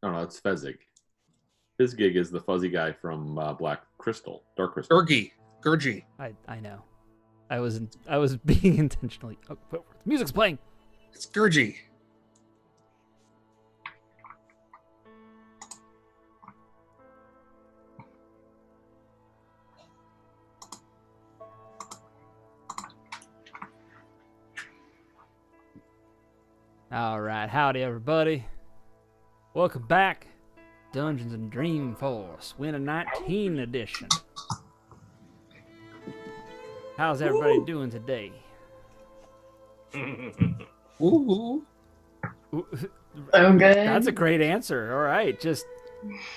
No, no, it's Fezzik. Fizgig is the fuzzy guy from Dark Crystal. Gurgi. I know. I was being intentionally. Oh, music's playing. It's Gurgi. All right, howdy everybody. Welcome back, Dungeons and Dreamforce Winter19 edition. How's everybody doing today? Ooh. So good. That's a great answer. All right, just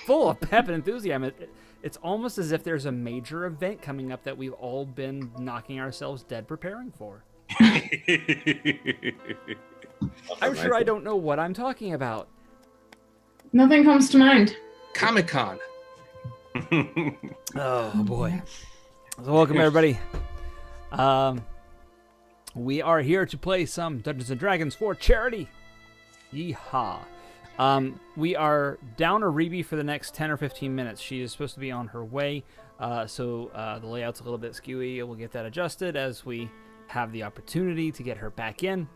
full of pep and enthusiasm. It's almost as if there's a major event coming up that we've all been knocking ourselves dead preparing for. I'm sure I don't know what I'm talking about. Nothing comes to mind. Comic-Con. Oh boy. So welcome everybody. We are here to play some Dungeons and Dragons for charity. Yeehaw. We are down Aribi for the next 10 or 15 minutes. She is supposed to be on her way, so the layout's a little bit skewy. We'll get that adjusted as we have the opportunity to get her back in.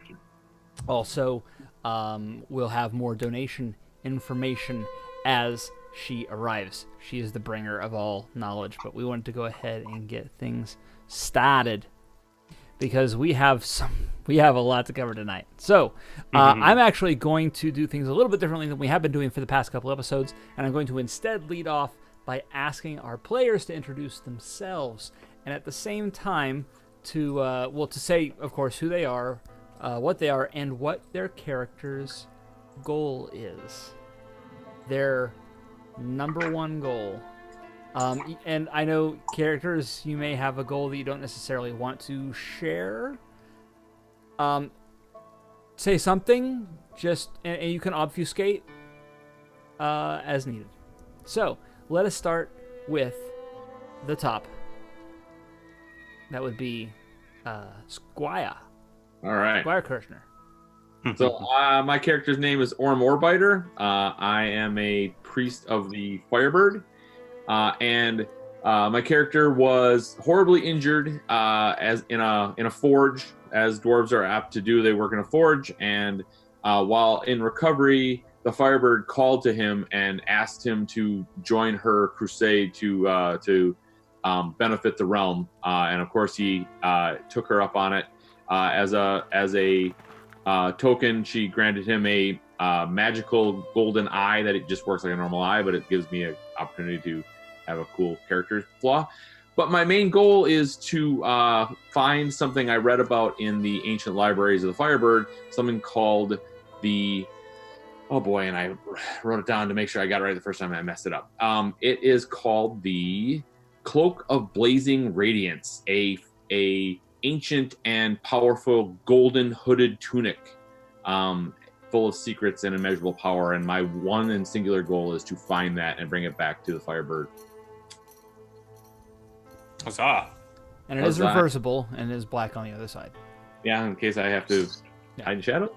Also, we'll have more donation information as she arrives. She is the bringer of all knowledge, but we wanted to go ahead and get things started because we have a lot to cover tonight. So, I'm actually going to do things a little bit differently than we have been doing for the past couple episodes, and I'm going to instead lead off by asking our players to introduce themselves, and at the same time to say, of course, who they are, what they are, and what their character's goal is. Their number one goal. And I know characters, you may have a goal that you don't necessarily want to share. Say something, and you can obfuscate as needed. So, let us start with the top. That would be Squire. All right. Squire Kirshner. So my character's name is Orm Orbiter. I am a priest of the Firebird, and my character was horribly injured as in a forge, as dwarves are apt to do. They work in a forge, and while in recovery, the Firebird called to him and asked him to join her crusade to benefit the realm, and of course he took her up on it. As a token, she granted him a magical golden eye that it just works like a normal eye, but it gives me an opportunity to have a cool character flaw. But my main goal is to find something I read about in the ancient libraries of the Firebird, something called the... Oh boy, and I wrote it down to make sure I got it right the first time and I messed it up. It is called the Cloak of Blazing Radiance, a ancient and powerful golden hooded tunic, full of secrets and immeasurable power. And my one and singular goal is to find that and bring it back to the Firebird. Huzzah! And it is reversible and it is black on the other side. Yeah, in case I have to hide in shadows.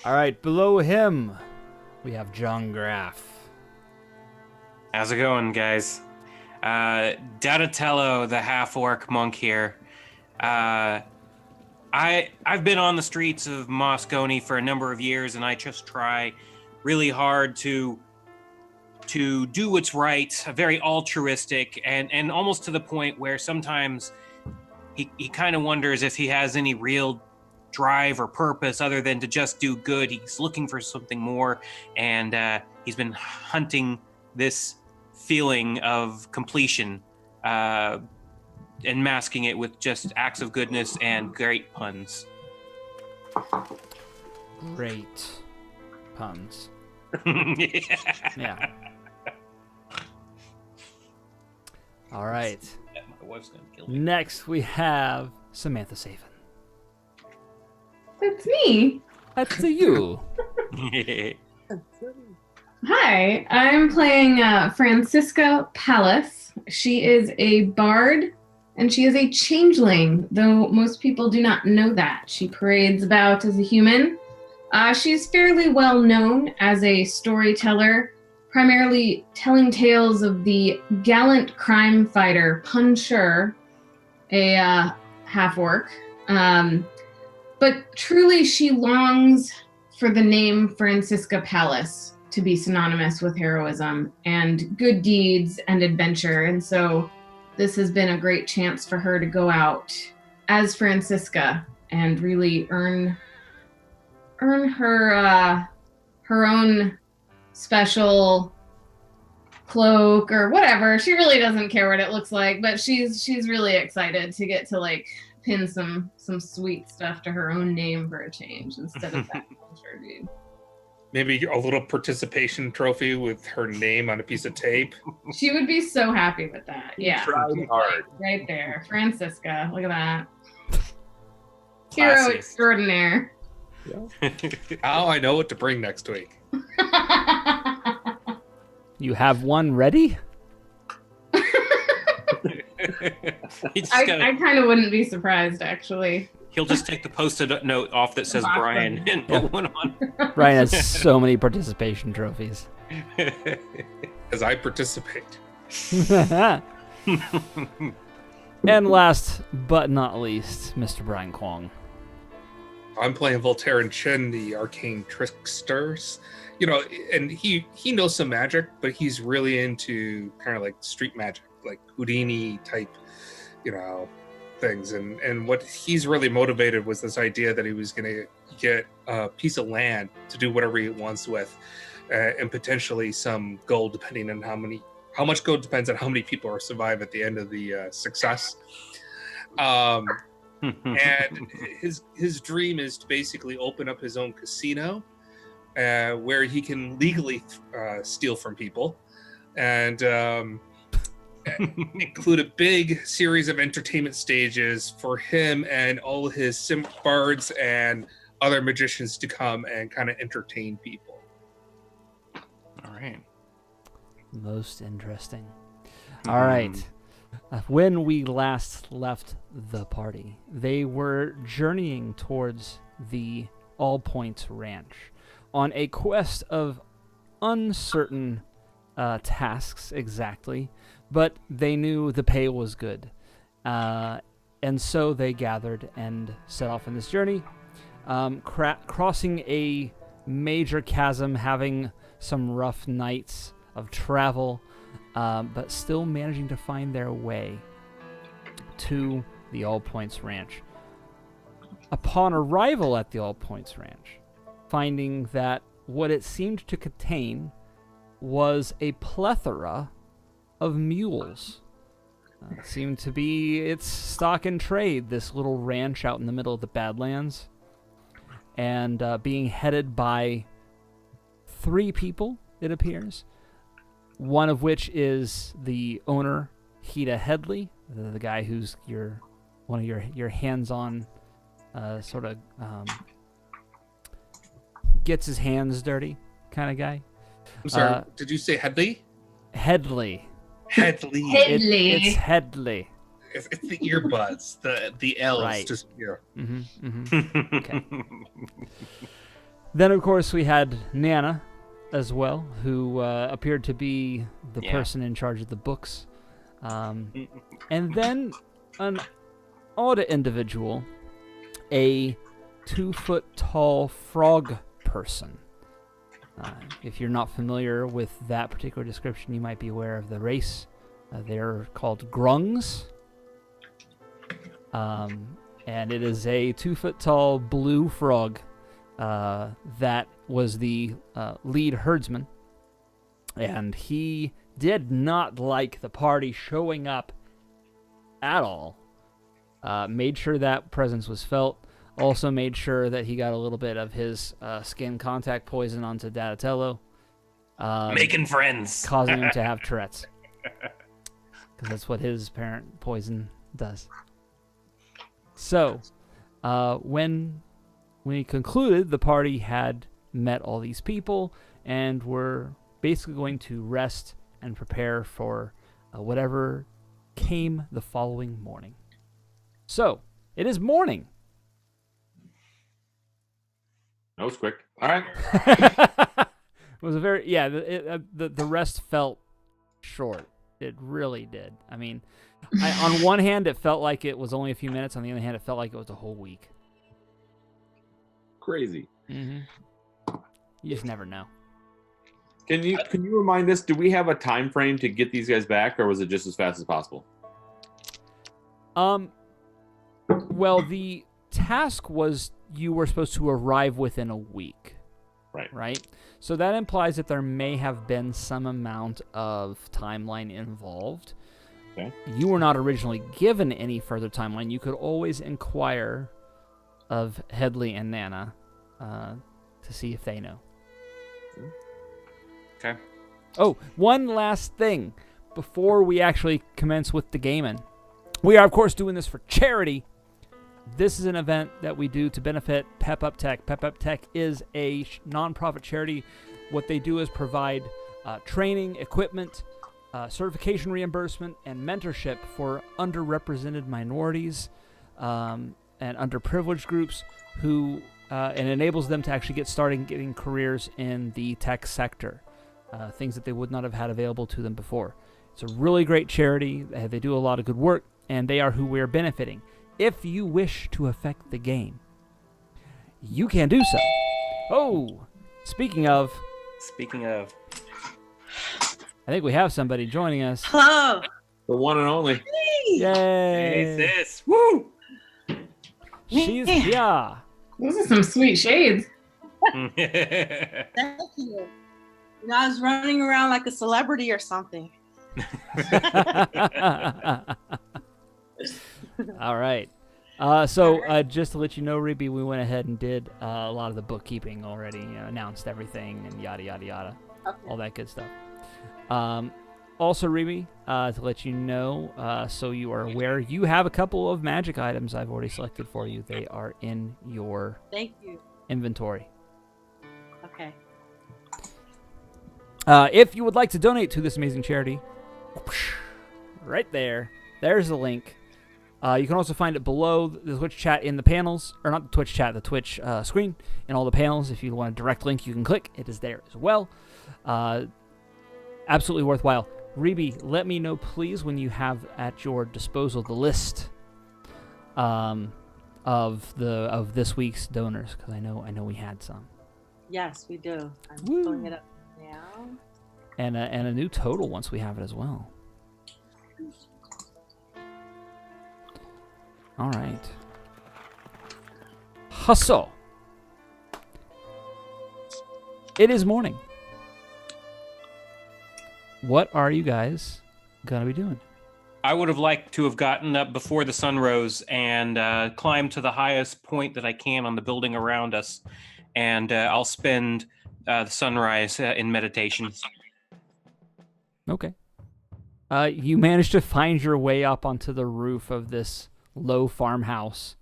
All right, below him, we have John Graff. How's it going, guys? Donatello, the half-orc monk here. I've been on the streets of Moscone for a number of years, and I just try really hard to do what's right, very altruistic, and almost to the point where sometimes he kind of wonders if he has any real drive or purpose other than to just do good. He's looking for something more, and he's been hunting this feeling of completion and masking it with just acts of goodness and great puns. Great puns. Yeah. All right. My wife's gonna kill me. Next, we have Samantha Safen. That's me. That's you. Hi, I'm playing Francisca Palace. She is a bard, and she is a changeling, though most people do not know that. She parades about as a human, She's fairly well known as a storyteller, primarily telling tales of the gallant crime fighter Puncher, a half-orc. But truly, she longs for the name Francisca Palace to be synonymous with heroism and good deeds and adventure. And so this has been a great chance for her to go out as Francisca and really earn her own special cloak or whatever. She really doesn't care what it looks like, but she's really excited to get to like pin some sweet stuff to her own name for a change instead of that culture dude. Maybe a little participation trophy with her name on a piece of tape. She would be so happy with that. Yeah. Tried hard. Right there. Francisca. Look at that. Hero Classy. extraordinaire. Now I know what to bring next week. You have one ready? He's I just gonna, kind of wouldn't be surprised, actually. he'll just take the post-it note off that says Box Brian one. and put one on. Ryan has so many participation trophies. As I participate. And last but not least, Mr. Brian Kwong. I'm playing Voltaire and Chen, the arcane tricksters. You know, and he knows some magic, but he's really into kind of like street magic, like Houdini type, you know, things. And what he's really motivated was this idea that he was going to get a piece of land to do whatever he wants with, and potentially some gold, depending on how much gold depends on how many people are survive at the end of the success. And his dream is to basically open up his own casino, where he can legally steal from people, and include a big series of entertainment stages for him and all his simp bards and other magicians to come and kind of entertain people. All right. Most interesting. All right. When we last left the party, they were journeying towards the All Points Ranch on a quest of uncertain tasks exactly, but they knew the pay was good. And so they gathered and set off on this journey, crossing a major chasm, having some rough nights of travel, but still managing to find their way to the All Points Ranch. Upon arrival at the All Points Ranch, finding that what it seemed to contain was a plethora of mules. Seemed to be its stock in trade, this little ranch out in the middle of the Badlands, and being headed by 3 people, it appears. One of which is the owner, Hida Headley, the guy who's one of your hands-on sort of gets his hands dirty kind of guy. I'm sorry, did you say Headley? Headley. Headley. It's Headley. It's the earbuds, the L's. Right. Just, yeah. Okay. Then, of course, we had Nana as well, who appeared to be the person in charge of the books. And then an odd individual, a 2-foot-tall frog person. If you're not familiar with that particular description, you might be aware of the race. They're called grungs. And it is a 2-foot-tall blue frog that was the lead herdsman. And he did not like the party showing up at all. Made sure that presence was felt. Also made sure that he got a little bit of his skin contact poison onto Donatello. Making friends. Causing him to have Tourette's. Because that's what his parent poison does. So, when we concluded, the party had met all these people and were basically going to rest and prepare for whatever came the following morning. So, it is morning. was quick. All right. It was a very the rest felt short. It really did. I mean, on one hand, it felt like it was only a few minutes. On the other hand, it felt like it was a whole week. Crazy. Mm-hmm. You just never know. Can you remind us? Do we have a time frame to get these guys back, or was it just as fast as possible? Well, the task was you were supposed to arrive within a week. Right? So that implies that there may have been some amount of timeline involved. Okay. You were not originally given any further timeline. You could always inquire of Headley and Nana to see if they know. Okay. Oh, one last thing before we actually commence with the gaming. We are, of course, doing this for charity. This is an event that we do to benefit Pep Up Tech. Pep Up Tech is a nonprofit charity. What they do is provide training, equipment, certification reimbursement, and mentorship for underrepresented minorities and underprivileged groups who and enables them to actually get started getting careers in the tech sector, things that they would not have had available to them before. It's a really great charity. They do a lot of good work, and they are who we're benefiting. If you wish to affect the game, you can do so. Oh, speaking of, I think we have somebody joining us. Hello. The one and only. Yay! Hey, sis. Woo! She's here. Those are some sweet shades. Thank you. You know, I was running around like a celebrity or something. All right. So just to let you know, Ruby, we went ahead and did a lot of the bookkeeping already. Announced everything and yada yada yada, Okay. all that good stuff. Also, Ruby, to let you know, so you are aware, you have a couple of magic items I've already selected for you. They are in your Thank you. inventory. Okay. If you would like to donate to this amazing charity, right there's the link. You can also find it below the Twitch chat in the panels, or not the Twitch chat, the Twitch screen in all the panels. If you want a direct link, you can click. It is there as well. Absolutely worthwhile. Reby, let me know, please, when you have at your disposal the list of this week's donors, because I know we had some. Yes, we do. I'm Woo. pulling it up now. And a new total once we have it as well. All right. Hustle. It is morning. What are you guys gonna be doing? I would have liked to have gotten up before the sun rose and climbed to the highest point that I can on the building around us, and I'll spend the sunrise in meditation. Okay. You managed to find your way up onto the roof of this low farmhouse.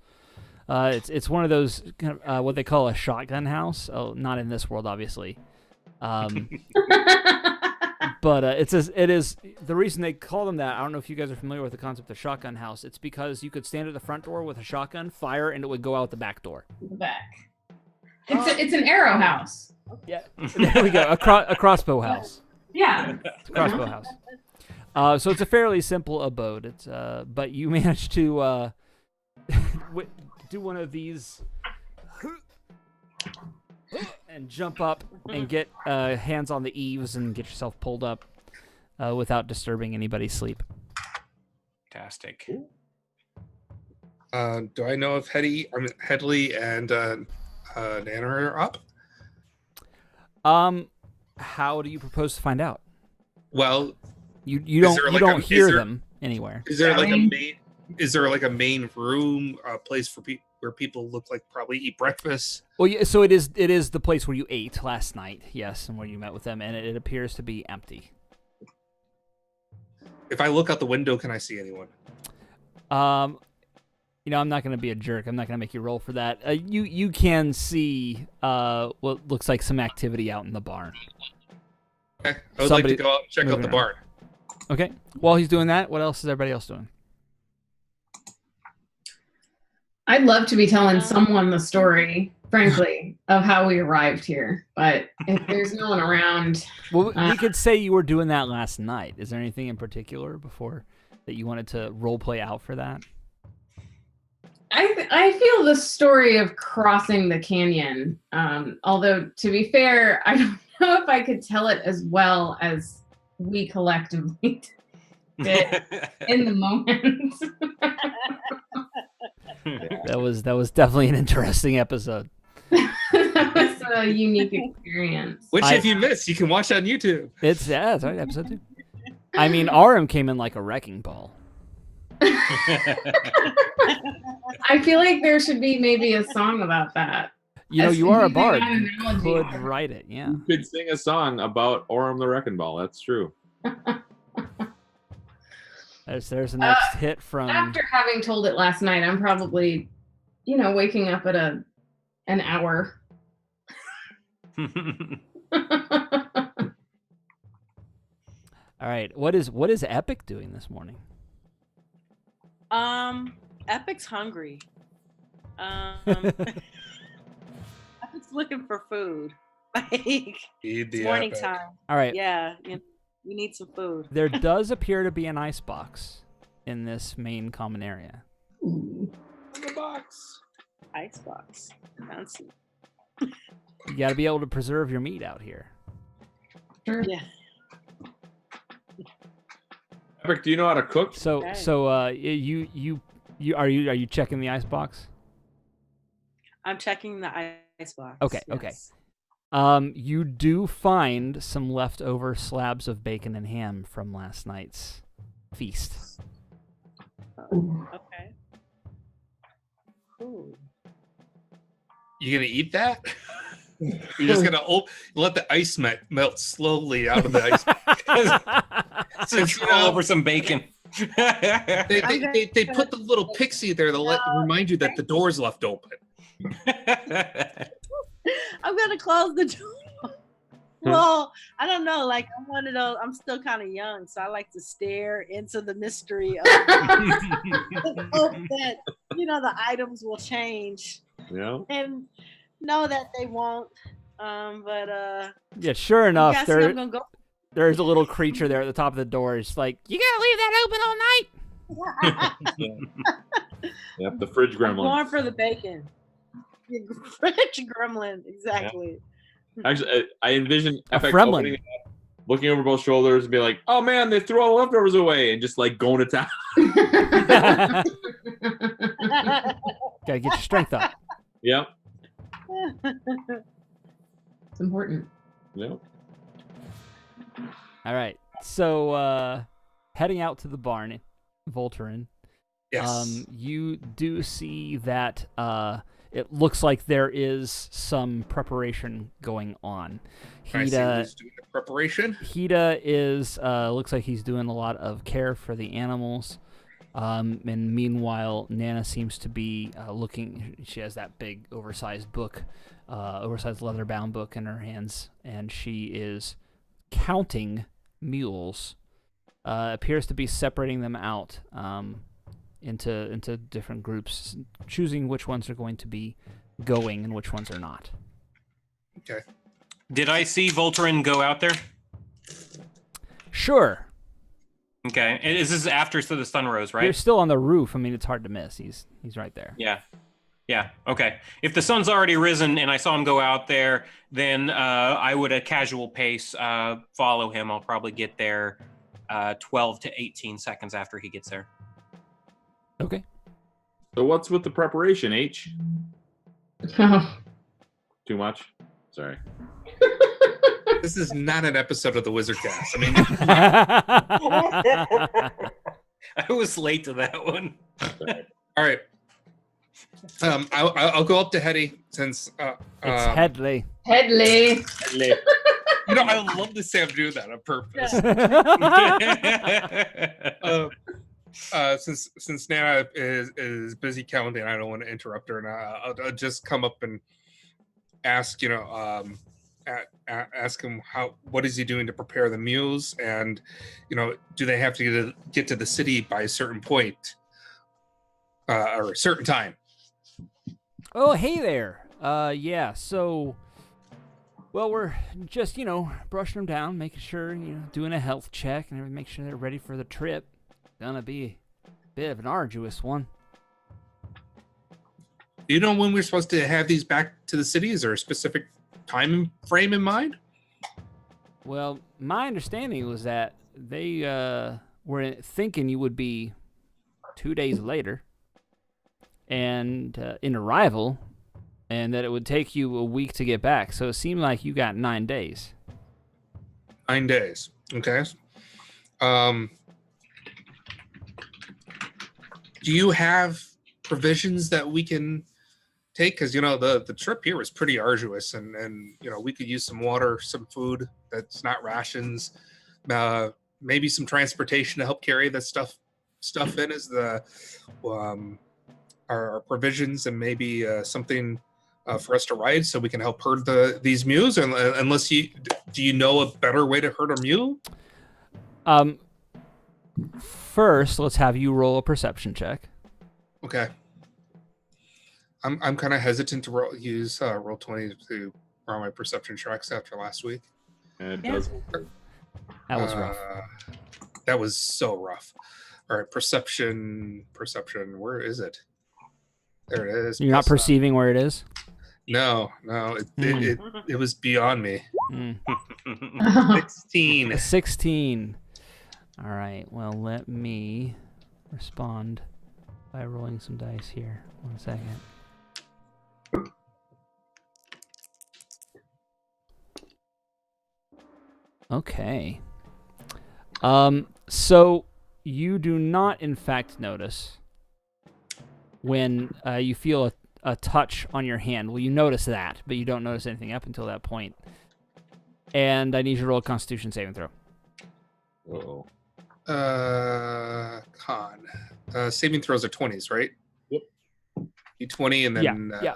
It's one of those kind of, what they call a shotgun house. Oh, not in this world, obviously. But it is the reason they call them that. I don't know if you guys are familiar with the concept of shotgun house. It's because you could stand at the front door with a shotgun, fire, and it would go out the back door. The back. It's an arrow house. Yeah, there we go. A crossbow house. Yeah. It's a crossbow house. So it's a fairly simple abode. It's but you managed to do one of these and jump up and get hands on the eaves and get yourself pulled up without disturbing anybody's sleep. Fantastic. Do I know if Headley and Nana are up? How do you propose to find out? Well, You don't hear them anywhere. Is there like a main? Is there like a main room, a place for where people look like probably eat breakfast? Well, yeah, so it is the place where you ate last night, yes, and where you met with them, and it appears to be empty. If I look out the window, can I see anyone? I'm not going to be a jerk. I'm not going to make you roll for that. You can see what looks like some activity out in the barn. Okay. I would like to go out and check out the barn. Okay. While he's doing that, what else is everybody else doing? I'd love to be telling someone the story frankly, of how we arrived here. But if there's no one around, Well, we could say you were doing that last night. Is there anything in particular before that you wanted to role play out for that? I feel the story of crossing the canyon. Although to be fair, I don't know if I could tell it as well as we collectively did in the moment. That was definitely an interesting episode. That was a unique experience. Which, if you missed, you can watch on YouTube. It's right, episode 2. I mean, Aram came in like a wrecking ball. I feel like there should be maybe a song about that. You know, you are a bard. That You analogy. could write it, yeah. You could sing a song about Orem the Wrecking Ball. That's true. There's the next hit from. After having told it last night, I'm probably, waking up at an hour. All right, what is Epic doing this morning? Epic's hungry. Epic's looking for food. Like, it's morning time. All right. Yeah, we need some food. There does appear to be an icebox in this main common area. Ooh. In the box. Icebox. Fancy. You got to be able to preserve your meat out here. Sure. Yeah. Epic, do you know how to cook? So Okay. are you checking the icebox? I'm checking the icebox. Okay, yes. okay. You do find some leftover slabs of bacon and ham from last night's feast. Okay. Cool. You gonna eat that? You're just gonna let the ice melt slowly out of the ice. Since you all over some bacon. They put the little pixie there to remind you that the door's left open. I'm gonna close the door. Well, I don't know. Like, I'm one of those. I'm still kind of young, so I like to stare into the mystery of hope that the items will change, Yeah. and know that they won't. But Yeah, sure enough, I'm gonna go. there's a little creature there at the top of the door. It's like, you gotta leave that open all night. Yep, the fridge I'm gremlin. going for the bacon. The French gremlin, exactly. Actually, I envision A Epic gremlin. opening it up, looking over both shoulders and be like, oh man, they threw all the leftovers away, and just like going to town. Gotta get your strength up. Yep. It's important. Yep. All right. So heading out to the barn, Volturin. Yes. You do see that it looks like there is some preparation going on. I see who's doing the preparation. Hida is looks like he's doing a lot of care for the animals. And meanwhile, Nana seems to be looking. She has that big, oversized book, oversized leather-bound book in her hands, and she is counting mules. Appears to be separating them out into different groups, choosing which ones are going to be going and which ones are not. Okay. Did I see Volturin go out there? Sure. Okay. And this is after the sun rose, right? You're still on the roof. I mean, it's hard to miss. He's right there. Yeah. Yeah. Okay. If the sun's already risen and I saw him go out there, then I would at casual pace follow him. I'll probably get there 12 to 18 seconds after he gets there. Okay. So what's with the preparation, H? Oh. Too much? Sorry. This is not an episode of the Wizard Cast. I mean, I was late to that one. all right. I'll go up to Hetty since It's Headley. Headley. I love to say I'm doing that on purpose. Since Nana is busy counting, I don't want to interrupt her, and I'll just come up and ask, ask him what is he doing to prepare the mules, and do they have to get to the city by a certain point or a certain time? Oh, hey there. Yeah, so, well, we're just, brushing them down, making sure, doing a health check and everything, make sure they're ready for the trip. Gonna be a bit of an arduous one. Do you know when we're supposed to have these back to the city? Is there a specific time frame in mind? Well, my understanding was that they were thinking you would be 2 days later and in arrival, and that it would take you a week to get back. So it seemed like you got 9 days. 9 days. Okay. Do you have provisions that we can take? Because the trip here was pretty arduous, and we could use some water, some food that's not rations, maybe some transportation to help carry the stuff in as our provisions, and maybe something for us to ride so we can help herd these mules. Unless do you know a better way to herd a mule? First, let's have you roll a perception check. Okay. I'm kind of hesitant to use roll 20 to run my perception checks after last week. And it does. That was rough. That was so rough. All right, perception. Where is it? There it is. You're not perceiving where it is? No. It was beyond me. 16. 16. All right. Well, let me respond by rolling some dice here. 1 second. Okay. So you do not, in fact, notice when you feel a touch on your hand. Well, you notice that, but you don't notice anything up until that point. And I need you to roll a Constitution saving throw. Uh-oh. Saving throws are 20s, right? Yep. D20 and then yeah.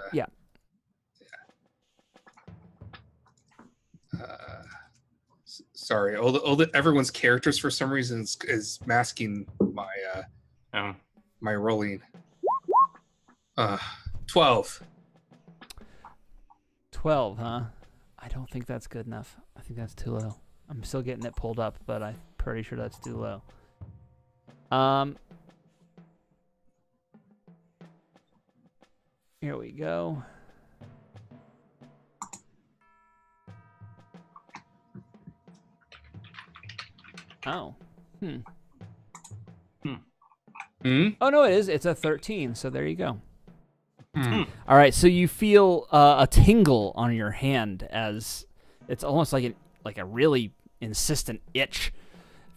Sorry, everyone's characters for some reason is masking my rolling. 12. 12, huh? I don't think that's good enough. I think that's too low. I'm still getting it pulled up, but I'm pretty sure that's too low. Here we go. Oh. Oh, no, it is. It's a 13, so there you go. All right, so you feel a tingle on your hand as it's almost like a really insistent itch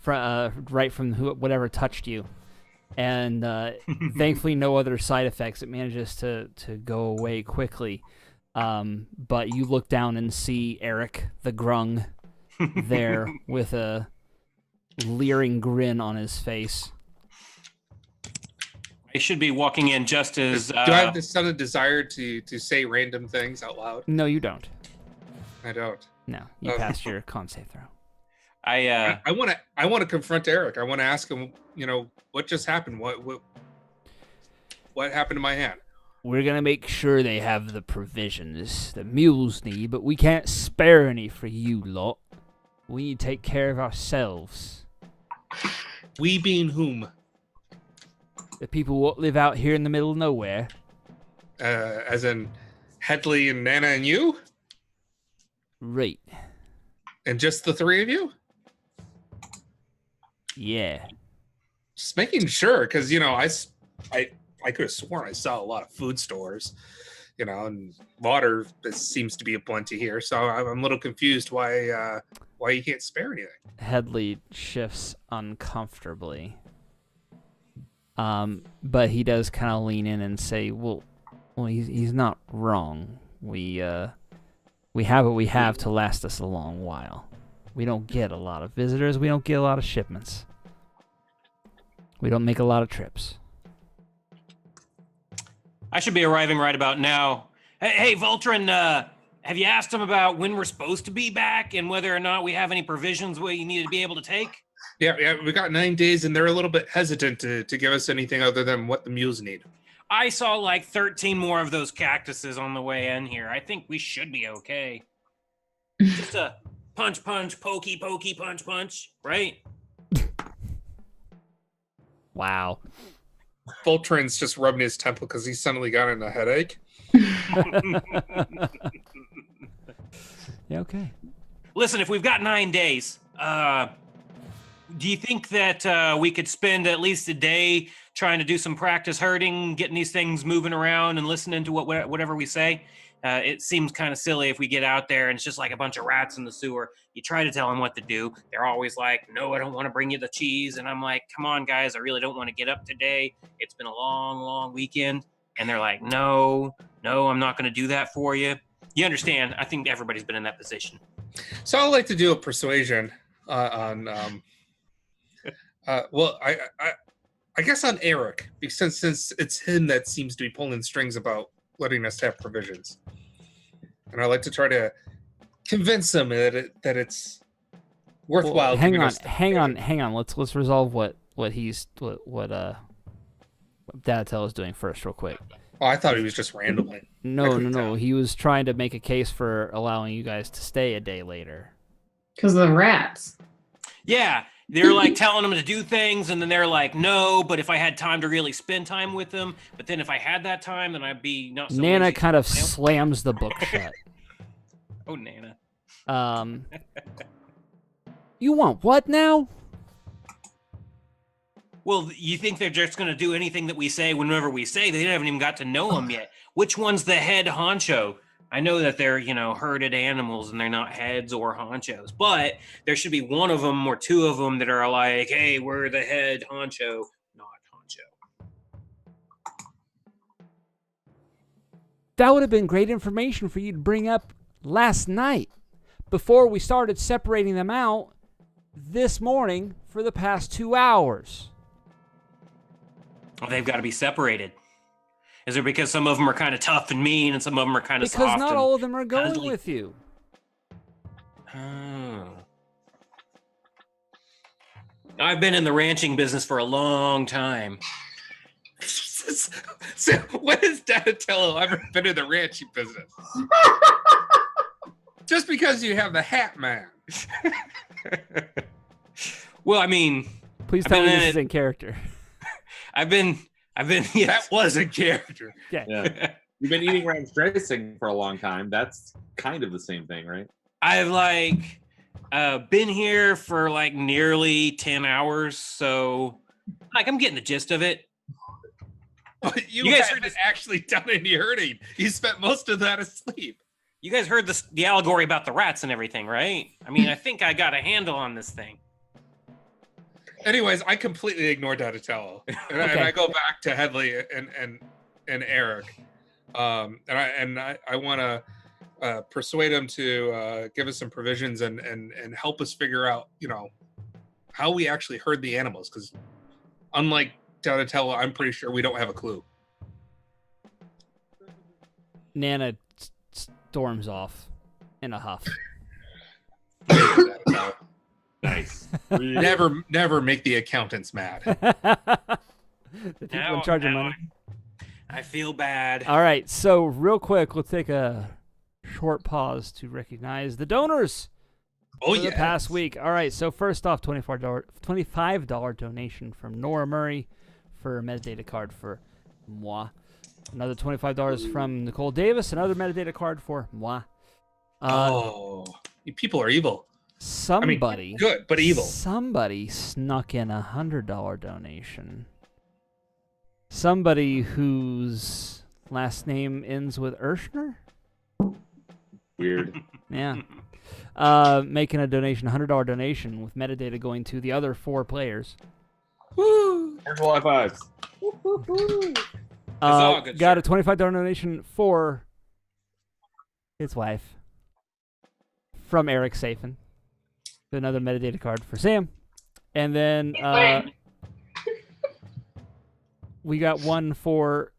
right from whatever touched you. And thankfully no other side effects. It manages to go away quickly. But you look down and see Eric the Grung there with a leering grin on his face. I should be walking in just as... Do I have this sudden desire to say random things out loud? No, you don't. I don't. No, you passed your con save throw. I want to confront Eric. I want to ask him, what just happened? What happened to my hand? We're gonna make sure they have the provisions the mules need, but we can't spare any for you lot. We need to take care of ourselves. We being whom? The people what live out here in the middle of nowhere. As in Headley and Nana and you? Right. And just the three of you? Yeah. Just making sure, because I could have sworn I saw a lot of food stores, and water seems to be a plenty here. So I'm a little confused why you can't spare anything. Headley shifts uncomfortably. But he does kind of lean in and say, well, he's not wrong. We have what we have to last us a long while. We don't get a lot of visitors. We don't get a lot of shipments. We don't make a lot of trips. I should be arriving right about now. Hey, Voltron, have you asked him about when we're supposed to be back and whether or not we have any provisions we need to be able to take? Yeah, we got 9 days, and they're a little bit hesitant to give us anything other than what the mules need. I saw like 13 more of those cactuses on the way in here. I think we should be okay. Just a punch, pokey, punch, right? Wow. Voltron's just rubbing his temple because he's suddenly gotten a headache. Yeah, okay. Listen, if we've got 9 days, do you think that we could spend at least a day trying to do some practice herding, getting these things moving around and listening to whatever we say? It seems kind of silly if we get out there and it's just like a bunch of rats in the sewer. You try to tell them what to do. They're always like, no, I don't want to bring you the cheese. And I'm like, come on, guys, I really don't want to get up today. It's been a long, long weekend. And they're like, no, I'm not going to do that for you. You understand? I think everybody's been in that position. So I'd like to do a persuasion on, well, I guess on Eric, because since it's him that seems to be pulling strings about letting us have provisions, and I'd like to try to convince him that it's worthwhile. Well, hang on. Let's resolve what Datatel is doing first, real quick. Oh, I thought he was just randomly. No. He was trying to make a case for allowing you guys to stay a day later. Because of the rats. Yeah, they're like telling them to do things, and then they're like, no, but if I had time to really spend time with them, but then if I had that time, then I'd be not so Nana lazy. kind of slams the book shut. Oh, Nana. You want what now? Well, you think they're just going to do anything that we say whenever we say? They haven't even got to know them yet. Which one's the head honcho? I know that they're, herded animals and they're not heads or honchos, but there should be one of them or two of them that are like, hey, we're the head honcho, not honcho. That would have been great information for you to bring up last night before we started separating them out this morning for the past 2 hours. Well, they've got to be separated. Is it because some of them are kind of tough and mean and some of them are kind of soft? Because not all of them are going cuddly with you. Oh. I've been in the ranching business for a long time. So when has Donatello ever been in the ranching business? Just because you have the hat man. Well, I mean, Please tell me this is in character. I've been. Yes. That was a character. Okay. Yeah. You've been eating ranch dressing for a long time. That's kind of the same thing, right? I've been here for nearly 10 hours, so I'm getting the gist of it. But you guys haven't actually done any herding. You spent most of that asleep. You guys heard the allegory about the rats and everything, right? I mean, I think I got a handle on this thing. Anyways, I completely ignored Donatello, and I go back to Headley and Eric, and I want to persuade him to give us some provisions and help us figure out, how we actually herd the animals. Because unlike Donatello, I'm pretty sure we don't have a clue. Nana storms off in a huff. Nice. Never make the accountants mad. The people in charge of money. I feel bad. All right, so real quick, we'll take a short pause to recognize the donors for the past week. All right, so first off, $25 donation from Nora Murray for a metadata card for moi. Another $25 from Nicole Davis, another metadata card for moi. You people are evil. Somebody, good, but evil. Somebody snuck in $100 donation. Somebody whose last name ends with Urshner? Weird. Yeah. Making a donation, $100 donation with metadata going to the other 4 players. Woo! Virtual high fives. Got a $25 donation for his wife from Eric Safin. Another metadata card for Sam. And then we got one for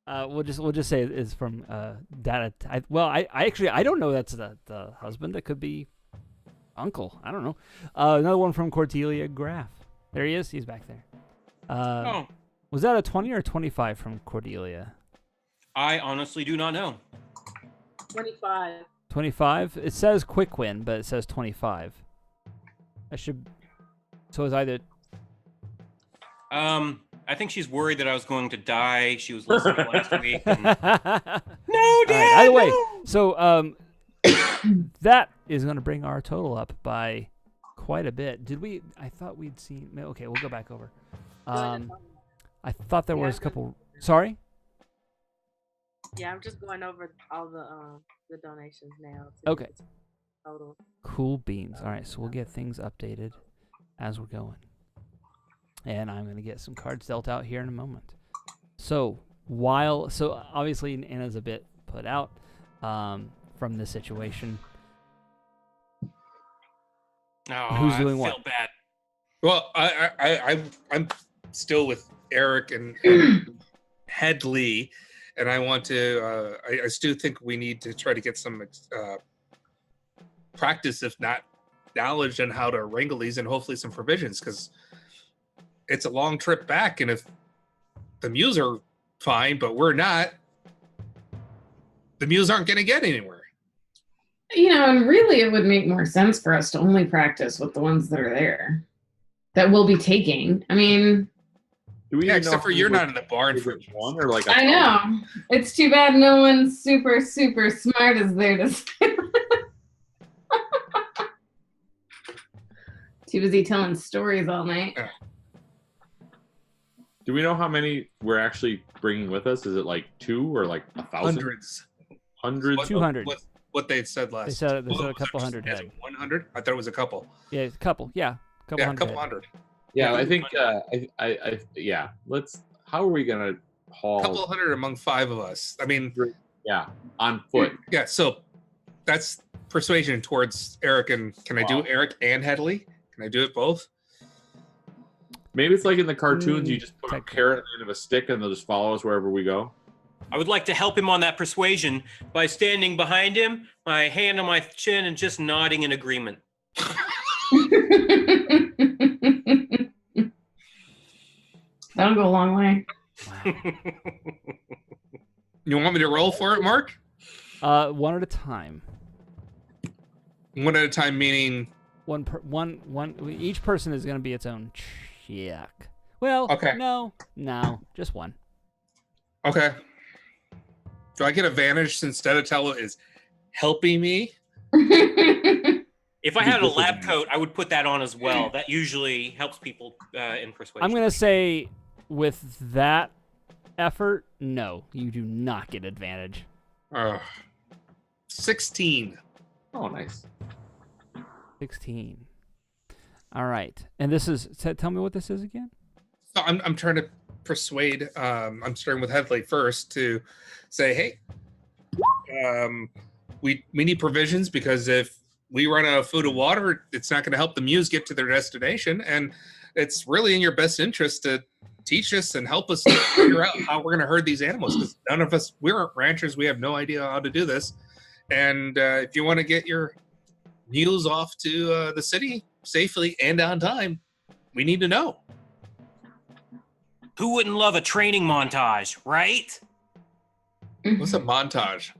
we'll just say it's from Data. I don't know that's the husband. It could be uncle. I don't know. Another one from Cordelia Graff. There he is. He's back there. Was that a 20 or 25 from Cordelia? I honestly do not know. 25. 25? It says quick win, but it says 25. I should... So it's either... I think she's worried that I was going to die. She was listening last week. And... No, Dad! Either way, No! so that is going to bring our total up by quite a bit. Did we... I thought we'd seen... Okay, we'll go back over. I thought there was a couple... Sorry? Yeah, I'm just going over all the donations now. Okay. Total. Cool beans. All right, so we'll get things updated as we're going. And I'm going to get some cards dealt out here in a moment. So obviously Anna's a bit put out from this situation. No, Who's doing I feel what? bad. Well, I'm still with Eric and Headley, and I want to. I still think we need to try to get some practice, if not knowledge, on how to wrangle these, and hopefully some provisions, because it's a long trip back, and if the mules are fine, but we're not, the mules aren't going to get anywhere. And really it would make more sense for us to only practice with the ones that are there that we'll be taking. I mean, Do we Yeah, even know except for how you're many not in the barn was for it one or like a I know. It's too bad no one super, super smart is there to say. Too busy telling stories all night. Do we know how many we're actually bringing with us? Is it like 2 or like 1,000? hundreds. Hundreds? 200. What they said last. They said a was couple it hundred head. 100? I thought it was a couple. Yeah, a couple. Yeah, couple Yeah, a hundred. couple head. hundred. Yeah, I think. Yeah. Let's. How are we gonna haul? Couple hundred among 5 of us. I mean, Yeah, on foot. yeah. So that's persuasion towards Eric. And can I do Eric and Headley? Can I do it both? Maybe it's like in the cartoons. You just put a Technically. carrot at the end of a stick, and they'll just follow us wherever we go. I would like to help him on that persuasion by standing behind him, my hand on my chin, and just nodding in agreement. That'll go a long way. You want me to roll for it, Mark? One at a time. One at a time, meaning. Each person is going to be its own check. Well, Okay. no, just one. Okay. Do I get advantage since Donatello is helping me? If I had a lab coat, I would put that on as well. That usually helps people in persuasion. I'm going to say with that effort, no, you do not get advantage. 16. Oh, nice. 16. All right. And this is, tell me what this is again? So I'm trying to persuade. I'm starting with Headley first to say, hey, we need provisions, because if we run out of food and water, it's not going to help the Muse get to their destination, and it's really in your best interest to teach us and help us figure out how we're going to herd these animals, because none of us, we aren't ranchers, we have no idea how to do this. And if you want to get your mules off to the city safely and on time, we need to know. Who wouldn't love a training montage, right? What's a montage?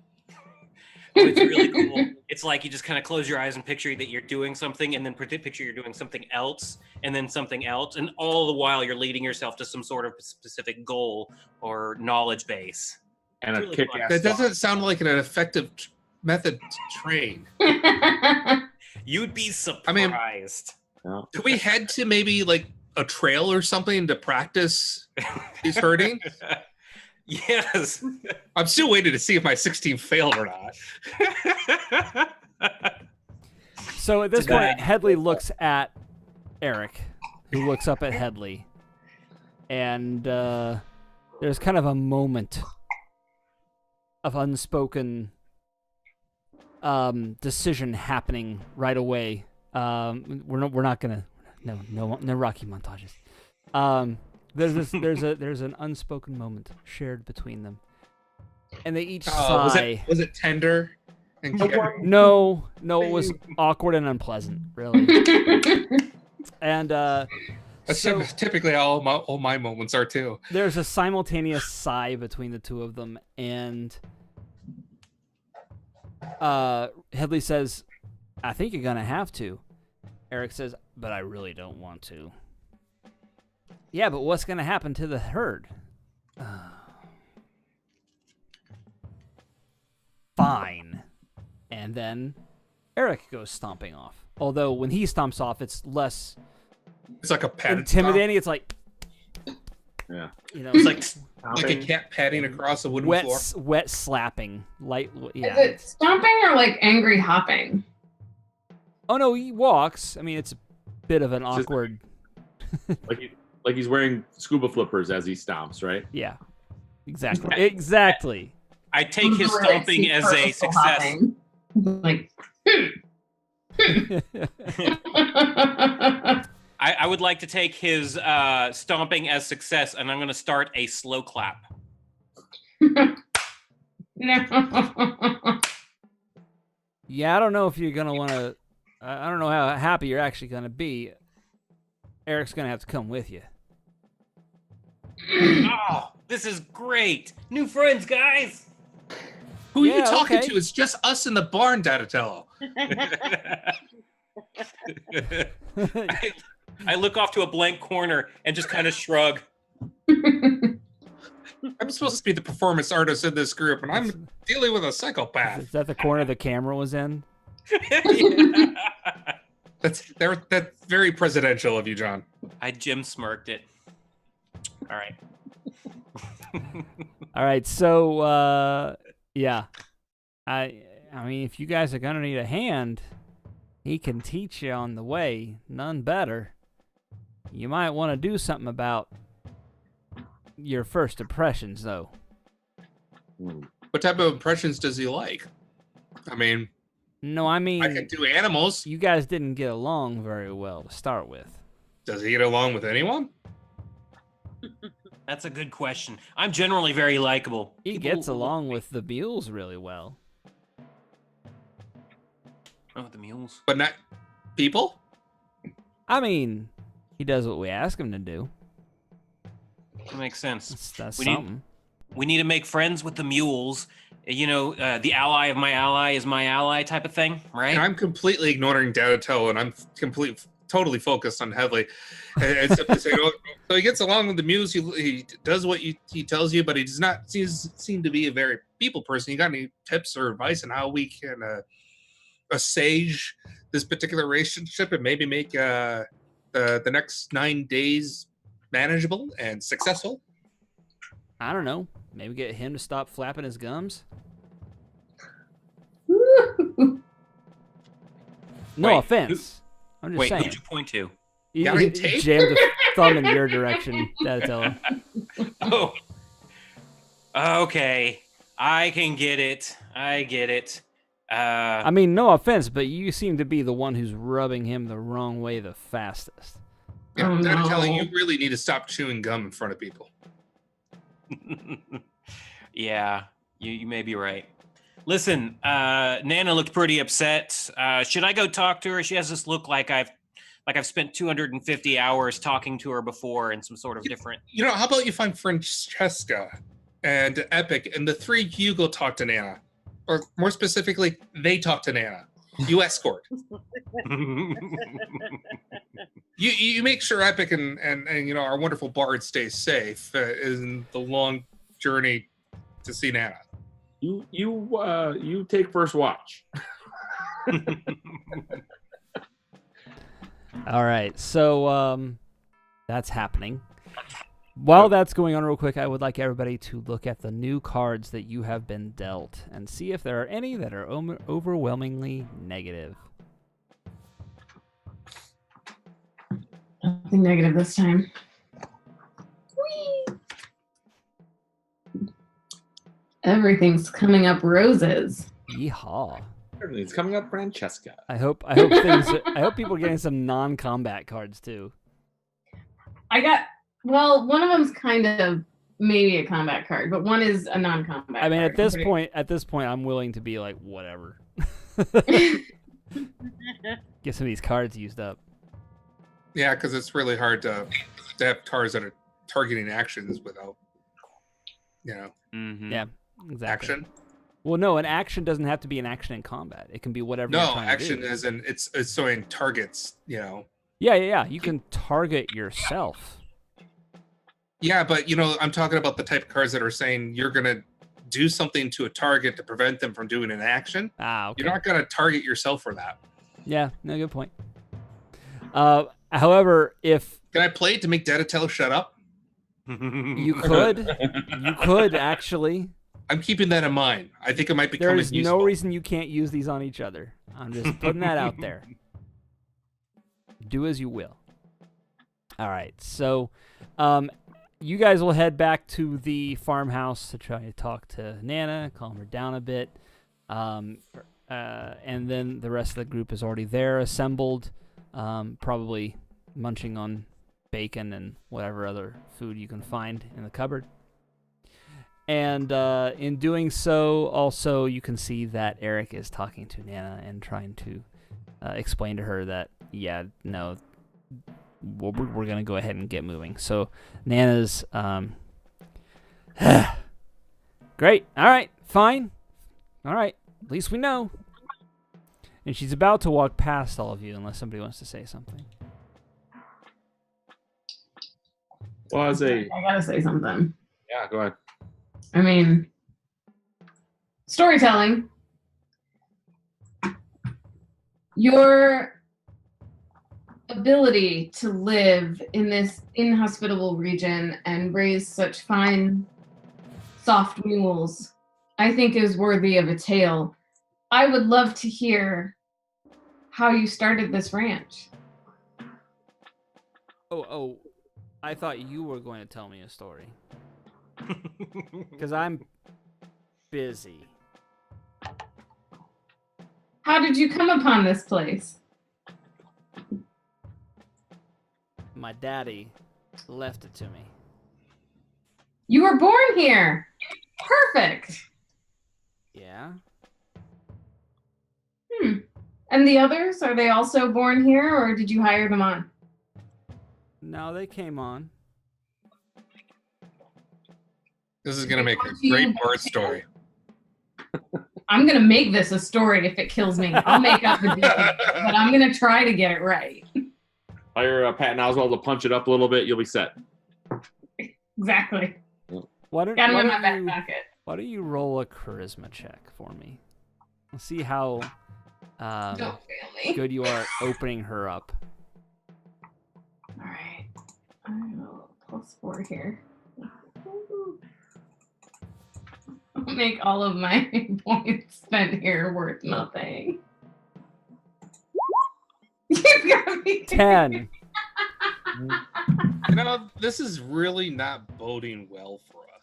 Oh, it's really cool. It's like you just kind of close your eyes and picture that you're doing something, and then picture you're doing something else, and then something else, and all the while you're leading yourself to some sort of specific goal or knowledge base. And It's a really kick-ass. That doesn't sound like an effective method to train. You'd be surprised. I mean- No. Could we head to maybe like a trail or something to practice these herding? Yes. I'm still waiting to see if my 16 failed or not. So at this Today. point, Headley looks at Eric, who looks up at Headley. And there's kind of a moment of unspoken decision happening right away. We're not gonna no Rocky montages. There's an unspoken moment shared between them, and they each sigh. Was it tender? And caring? No, it was awkward and unpleasant, really. And That's So- typically how all my moments are too. There's a simultaneous sigh between the two of them, and Headley says, I think you're going to have to. Eric says, but I really don't want to. Yeah, but what's going to happen to the herd? Fine. And then Eric goes stomping off. Although when he stomps off, it's less It's like a pat. intimidating. It's like, Yeah. you know, It's like a cat patting across a wooden floor. wet slapping. Light, yeah. Is it stomping or like angry hopping? Oh no, he walks. I mean, it's a bit of an It's just- awkward. Like he's wearing scuba flippers as he stomps, right? Yeah, exactly. Exactly. I take his stomping as a success. Hopping. Like, I would like to take his stomping as success, and I'm going to start a slow clap. no. Yeah, I don't know if you're gonna want to. I don't know how happy you're actually gonna be. Eric's gonna have to come with you. Oh, this is great. New friends, guys. Who are you Yeah, talking okay. to? It's just us in the barn, Donatello. I look off to a blank corner and just kind of shrug. I'm supposed to be the performance artist in this group, and I'm dealing with a psychopath. Is that the corner the camera was in? That's very presidential of you, John. I Jim smirked it. All right. All right, so yeah, I mean, if you guys are gonna need a hand, he can teach you on the way. None better. You might want to do something about your first impressions, though. What type of impressions does he like? I mean, No, I mean, I can do animals. you guys didn't get along very well to start with. Does he get along with anyone? That's a good question. I'm generally very likable. He People gets will- along with the mules really well. Oh, the mules. But not people? I mean, he does what we ask him to do. That makes sense. That's We need- something. We need to make friends with the mules. You know, the ally of my ally is my ally type of thing, right? And I'm completely ignoring Donatello, and I'm totally focused on Headley. And so he gets along with the muse. He does what he tells you, but he does not seem to be a very people person. You got any tips or advice on how we can assuage this particular relationship and maybe make the next 9 days manageable and successful? I don't know. Maybe get him to stop flapping his gums? No Wait, offense. I'm just Wait, saying. who'd you point to? He Got any tape? jammed a thumb in your direction, Donatello. Oh. Okay. I can get it. I get it. I mean, no offense, but you seem to be the one who's rubbing him the wrong way the fastest. Yeah, Oh, Donatello, no. you really need to stop chewing gum in front of people. Yeah, you may be right. Listen, Nana looked pretty upset. Should I go talk to her? She has this look like I've spent 250 hours talking to her before in some sort of different. You know, how about you find Francesca and Epic, and the three of you go talk to Nana, or more specifically, they talk to Nana. You escort. You make sure Epic and you know our wonderful bard stays safe in the long journey to see Nana. You take first watch. All right, so that's happening. While that's going on real quick, I would like everybody to look at the new cards that you have been dealt and see if there are any that are overwhelmingly negative. Nothing negative this time. Whee! Everything's coming up roses. Yeehaw. It's coming up, Francesca. I hope people are getting some non-combat cards too. One of them's kind of maybe a combat card, but one is a non-combat. I mean, card. at this point, I'm willing to be like, whatever. Get some of these cards used up. Yeah, because it's really hard to have cars that are targeting actions without, Mhm. Yeah, exactly. action. Well, no, an action doesn't have to be an action in combat. It can be whatever you're No, trying action to do. as in it's showing targets. Yeah. You can target yourself. Yeah, but I'm talking about the type of cars that are saying you're gonna do something to a target to prevent them from doing an action. Okay. You're not gonna target yourself for that. Yeah, no, good point. However, if Can I play it to make Datatello shut up? you could actually. I'm keeping that in mind. I think it might become There's useful. no reason you can't use these on each other. I'm just putting that out there. Do as you will. All right, so you guys will head back to the farmhouse to try to talk to Nana, calm her down a bit. And then the rest of the group is already there, assembled, probably munching on bacon and whatever other food you can find in the cupboard. And in doing so, also you can see that Eric is talking to Nana and trying to explain to her that, we're going to go ahead and get moving. So Nana's, great, all right, fine, all right, at least we know. And she's about to walk past all of you unless somebody wants to say something. Well, I gotta say something. Yeah, go ahead. I mean, storytelling. Your ability to live in this inhospitable region and raise such fine, soft mules, I think is worthy of a tale. I would love to hear how you started this ranch. Oh, I thought you were going to tell me a story. Because I'm busy. How did you come upon this place? My daddy left it to me. You were born here. Perfect. Yeah? And the others, are they also born here, or did you hire them on? No, they came on. This is gonna make a great bird story. I'm gonna make this a story if it kills me. I'll make up the details, but I'm gonna try to get it right. Hire Patton Oswalt to punch it up a little bit. You'll be set. Exactly. Why don't Got him in my you, back pocket. why don't you roll a charisma check for me? Let's see how Don't fail me. good you are at opening her up. All right. I will +4 here. I'll make all of my points spent here worth nothing. You've got me 10. This is really not boding well for us.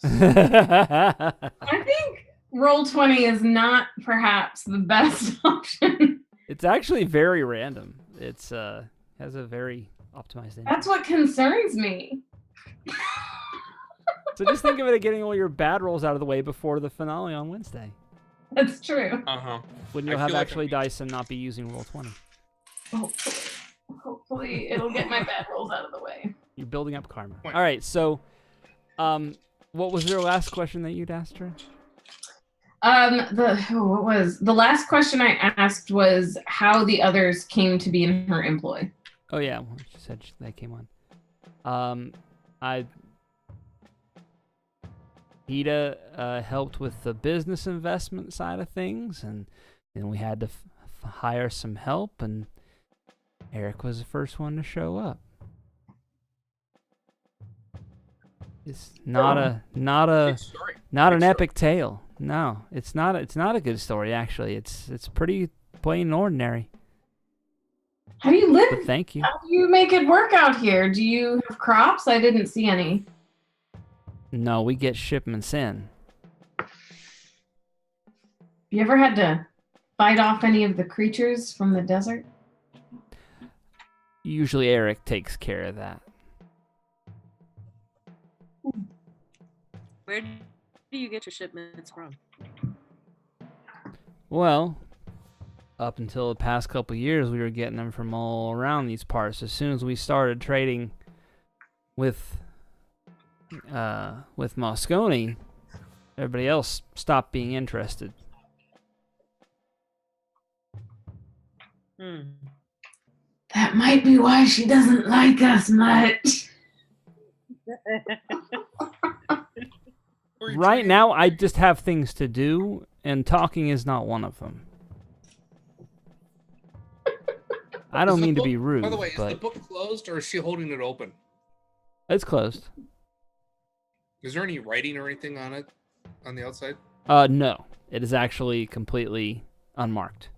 I think Roll20 is not perhaps the best option. It's actually very random. It's has a very optimized engine. That's what concerns me. So just think of it as getting all your bad rolls out of the way before the finale on Wednesday. That's true. When you'll have actually dice and not be using Roll20. Hopefully it'll get my bad rolls out of the way. You're building up karma. All right, so what was your last question that you'd asked her? The last question I asked was how the others came to be in her employ. Oh yeah, well, she said they came on. Ida helped with the business investment side of things, and then we had to hire some help, and Eric was the first one to show up. It's not an epic tale. No, it's not a good story actually. It's pretty plain and ordinary. How do you live? But thank you. How do you make it work out here? Do you have crops? I didn't see any. No, we get shipments in. You ever had to fight off any of the creatures from the desert? Usually Eric takes care of that. Where do you get your shipments from? Well, up until the past couple of years, we were getting them from all around these parts. As soon as we started trading with Moscone, everybody else stopped being interested. That might be why she doesn't like us much. Right now, I just have things to do, and talking is not one of them. I don't mean to be rude, By the way, but is the book closed or is she holding it open? it's closed. Is there any writing or anything on it on the outside? No. It is actually completely unmarked.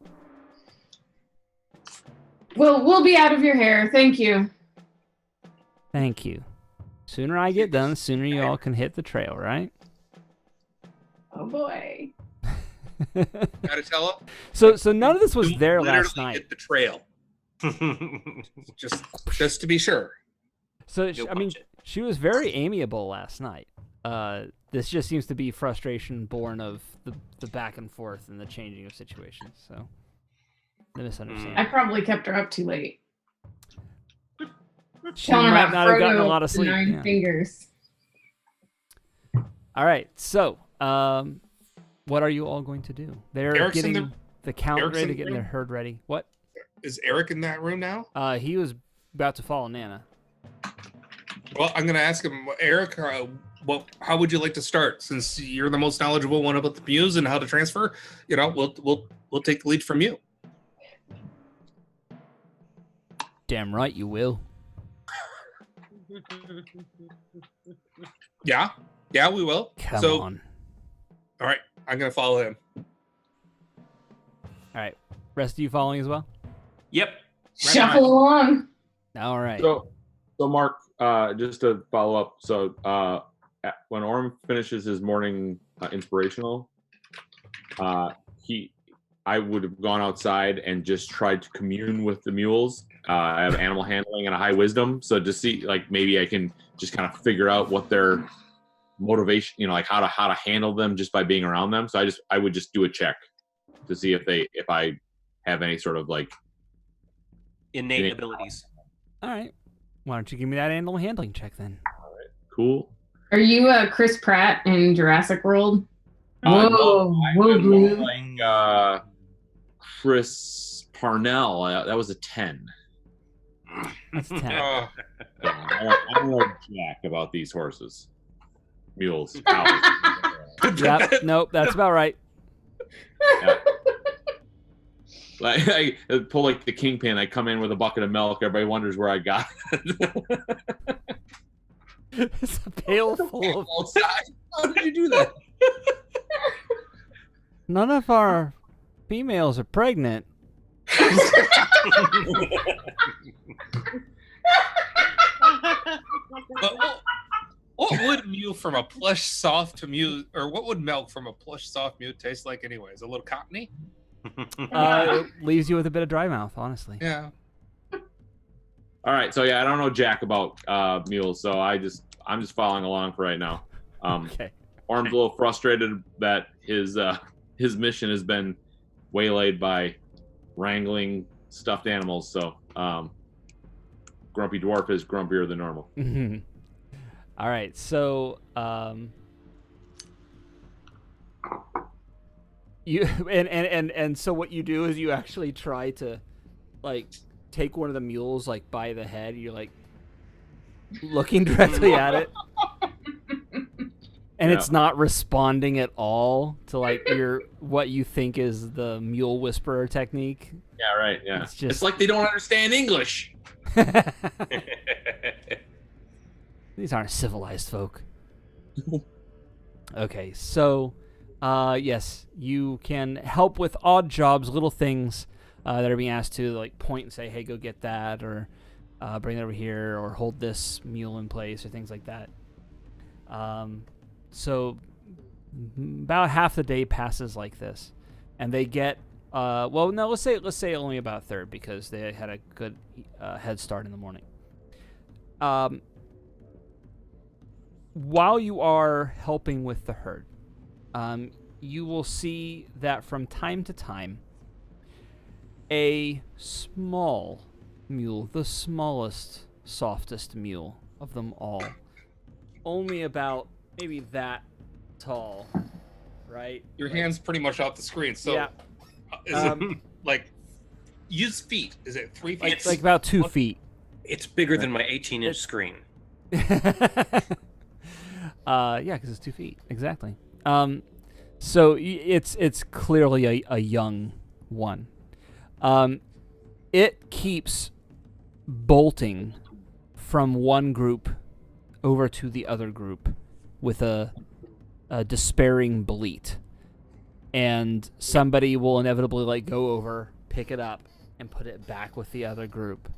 Well, we'll be out of your hair. Thank you. Thank you. Sooner I get done, the sooner you all can hit the trail, right? Oh boy. Gotta tell her. So none of this was there last Literally night. hit the trail. just to be sure. So I mean, she was very amiable last night. This just seems to be frustration born of the back and forth and the changing of situations. So the misunderstanding. I probably kept her up too late. She Telling her might about not have gotten a Frodo lot of with the sleep. 9 Yeah. fingers. All right, so what are you all going to do? They're Eric's in getting the count Eric's ready, in they're the getting their room? herd ready. What? Is Eric in that room now? He was about to follow Nana. Well, I'm gonna ask him, Eric. How would you like to start? Since you're the most knowledgeable one about the muse and how to transfer, we'll take the lead from you. Damn right you will. Yeah, we will. Come so, on. all right, I'm gonna follow him. All right, rest of you following as well? Yep. Shuffle along. All right. So Mark, just to follow up. So when Orm finishes his morning inspirational, I would have gone outside and just tried to commune with the mules. I have animal handling and a high wisdom, so to see like maybe I can just kind of figure out what their motivation, like how to handle them just by being around them. So I would just do a check to see if I have any sort of like Innate abilities. All right. Why don't you give me that animal handling check then? cool. Are you Chris Pratt in Jurassic World? No, Whoa, I'm whoa, more Blue. like Chris Parnell. That was a 10. That's 10. Uh, I don't know jack about these horses, mules, cows. Yep. Nope. That's about right. Like I pull like the kingpin. I come in with a bucket of milk. Everybody wonders where I got it. It's a pail full of. Outside. How did you do that? None of our females are pregnant. but what would mule from a plush soft mule, or what would milk from a plush soft mule taste like anyways? A little cottony? It leaves you with a bit of dry mouth, honestly. Yeah. All right, so yeah, I don't know jack about mules, so I'm just following along for right now. Okay. Orm's a little frustrated that his mission has been waylaid by wrangling stuffed animals. So Grumpy Dwarf is grumpier than normal. All right, so you and so what you do is you actually try to like take one of the mules like by the head. You're like looking directly at it, and it's not responding at all to like what you think is the mule whisperer technique. Yeah, right. Yeah, It's just- it's like they don't understand English. These aren't civilized folk. Okay, so yes, you can help with odd jobs, little things that are being asked to like point and say, "Hey, go get that," or bring it over here, or hold this mule in place, or things like that. So about half the day passes like this, and they get well, no, let's say only about a third because they had a good head start in the morning. While you are helping with the herd, you will see that from time to time, a small mule, the smallest, softest mule of them all. Only about maybe that tall, right? Your hand's pretty much off the screen. So Yeah. is it like use feet? Is it 3 feet? Like about 2 feet. It's bigger than my 18-inch screen. Yeah, because it's 2 feet exactly. So it's clearly a young one. It keeps bolting from one group over to the other group with a despairing bleat, and somebody will inevitably like go over, pick it up, and put it back with the other group.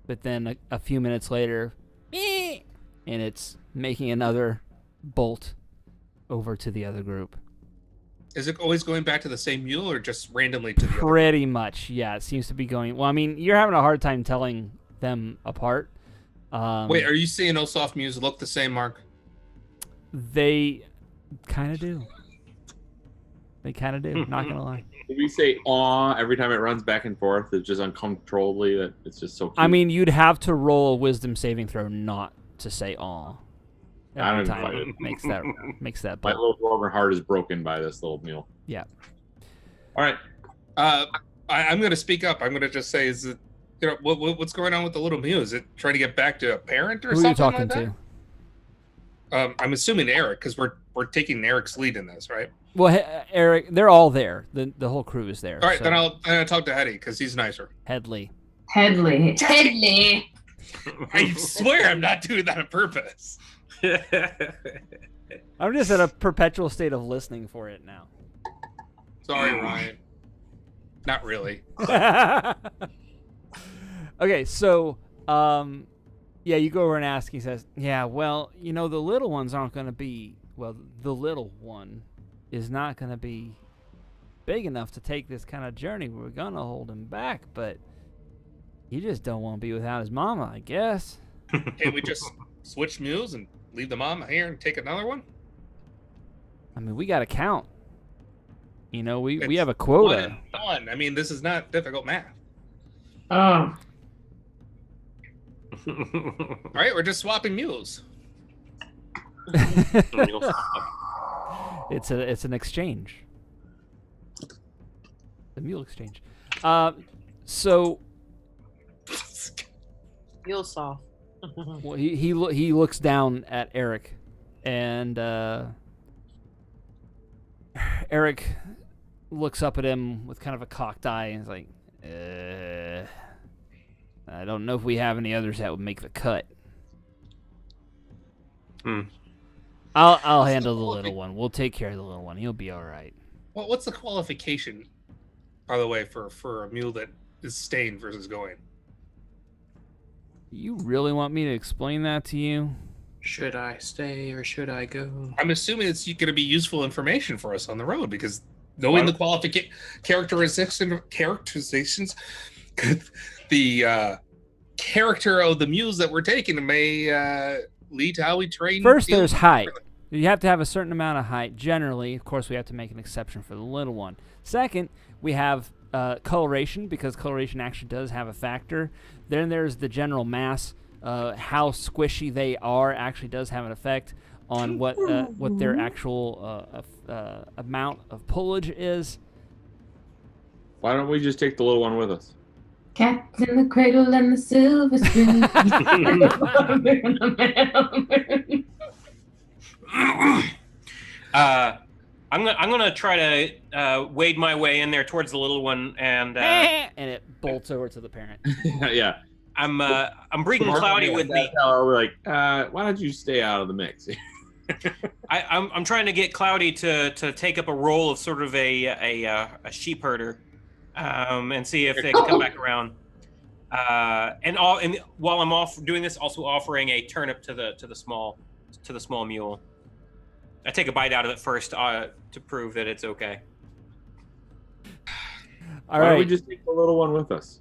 But then a few minutes later, and it's making another bolt over to the other group. Is it always going back to the same mule or just randomly to the other? Pretty much, yeah. It seems to be going. Well, I mean, you're having a hard time telling them apart. Wait, are you seeing those soft mules look the same, Mark? They kind of do. They kind of do. Not gonna lie. Did we say "aw" every time it runs back and forth? It's just uncontrollably that it's just so cute. I mean, you'd have to roll a wisdom saving throw not to say "aw." I Every don't time invite it makes that my bolt. little dwarven heart is broken by this little mule. Yeah. All right. I'm going to speak up. I'm going to just say, is it, what's going on with the little mule? Is it trying to get back to a parent or Who are you something talking like to? that? I'm assuming Eric, because we're taking Eric's lead in this, right? Well, Eric, they're all there. The whole crew is there. All right, so. then I'll talk to Hetty because he's nicer. Headley. Headley. I swear I'm not doing that on purpose. I'm just in a perpetual state of listening for it now. Sorry, Ryan. Not really. Okay, so yeah, you go over and ask. He says, "Yeah, well, the little ones aren't going to be. Well, the little one is not going to be big enough to take this kind of journey. We're going to hold him back, but he just don't want to be without his mama, I guess." Can't we just switch mules and leave the mama here and take another one? I mean, we got to count. We It's have a quota. 1 and done. I mean, this is not difficult math. Oh. All right, we're just swapping mules. It's an exchange. The mule exchange. So Mule soft. well, he looks down at Eric, and Eric looks up at him with kind of a cocked eye and is like, I don't know if we have any others that would make the cut. I'll handle the little one. We'll take care of the little one. He'll be all right. Well, what's the qualification, by the way, for a mule that is staying versus going? You really want me to explain that to you? Should I stay or should I go? I'm assuming it's going to be useful information for us on the road because knowing the characterizations, the character of the mules that we're taking may lead to how we train. First, there's height. You have to have a certain amount of height. Generally, of course, we have to make an exception for the little one. Second, we have coloration, because coloration actually does have a factor. Then there's the general mass. How squishy they are actually does have an effect on what their actual amount of pullage is. Why don't we just take the little one with us? Cats in the cradle and the silver spoon. I'm gonna try to wade my way in there towards the little one, and it bolts over to the parent. Yeah. I'm bringing Cloudy with me. We're like, why don't you stay out of the mix? I'm trying to get Cloudy to take up a role of sort of a sheep herder, and see if they can come back around. And while I'm off doing this, also offering a turnip to the small mule. I take a bite out of it first to prove that it's okay. All Why right. don't we just take the little one with us?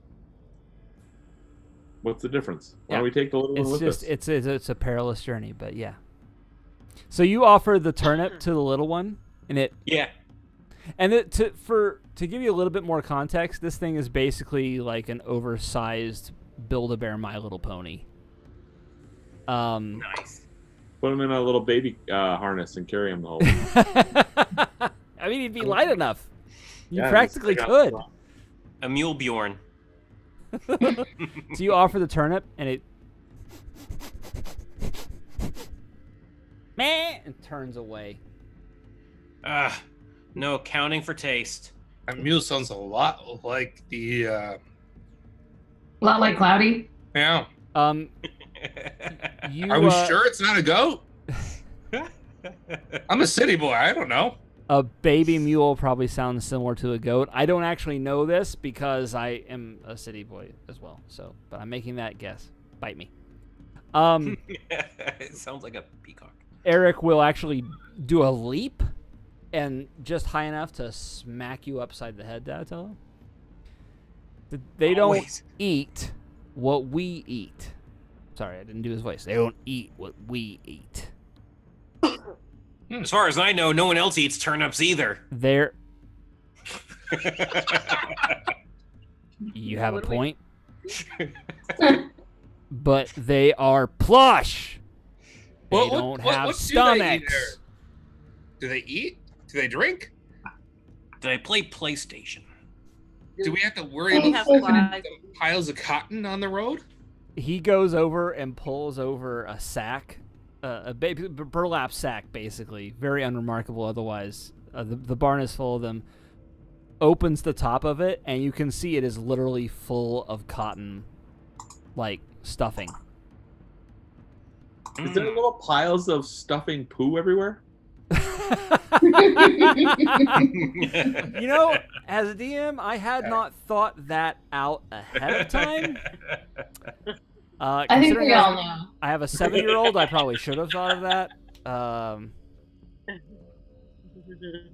What's the difference? Why don't we take the little one with us? It's a perilous journey, but yeah. So you offer the turnip to the little one, and Yeah. And to give you a little bit more context, this thing is basically like an oversized Build-A-Bear My Little Pony. Nice. Put him in a little baby harness and carry him the whole way. I mean, he'd be light enough. You Yeah, practically just could. A mule Bjorn. So you offer the turnip, and it and turns away. No accounting for taste. That mule sounds a lot like the. A lot like Cloudy. Yeah. You, Are we sure it's not a goat? I'm a city boy. I don't know. A baby mule probably sounds similar to a goat. I don't actually know this because I am a city boy as well. So, but I'm making that guess. Bite me. It sounds like a peacock. Eric will actually do a leap, and just high enough to smack you upside the head. Did I tell him? They don't Always. eat what we eat. Sorry, I didn't do his voice. They don't eat what we eat. As far as I know, no one else eats turnips either. They're. You have a point. But they are plush. They don't have what do they eat stomachs. there? Do they eat? Do they drink? Do they play PlayStation? Do we have to worry They about have finding flies. some piles of cotton on the road? He goes over and pulls over a sack, a burlap sack, basically. Very unremarkable otherwise. The barn is full of them. Opens the top of it, and you can see it is literally full of cotton, like stuffing. Is there little piles of stuffing poo everywhere? You know, as a DM, I had not thought that out ahead of time. I think we Considering all know. I have a 7-year-old, I probably should have thought of that.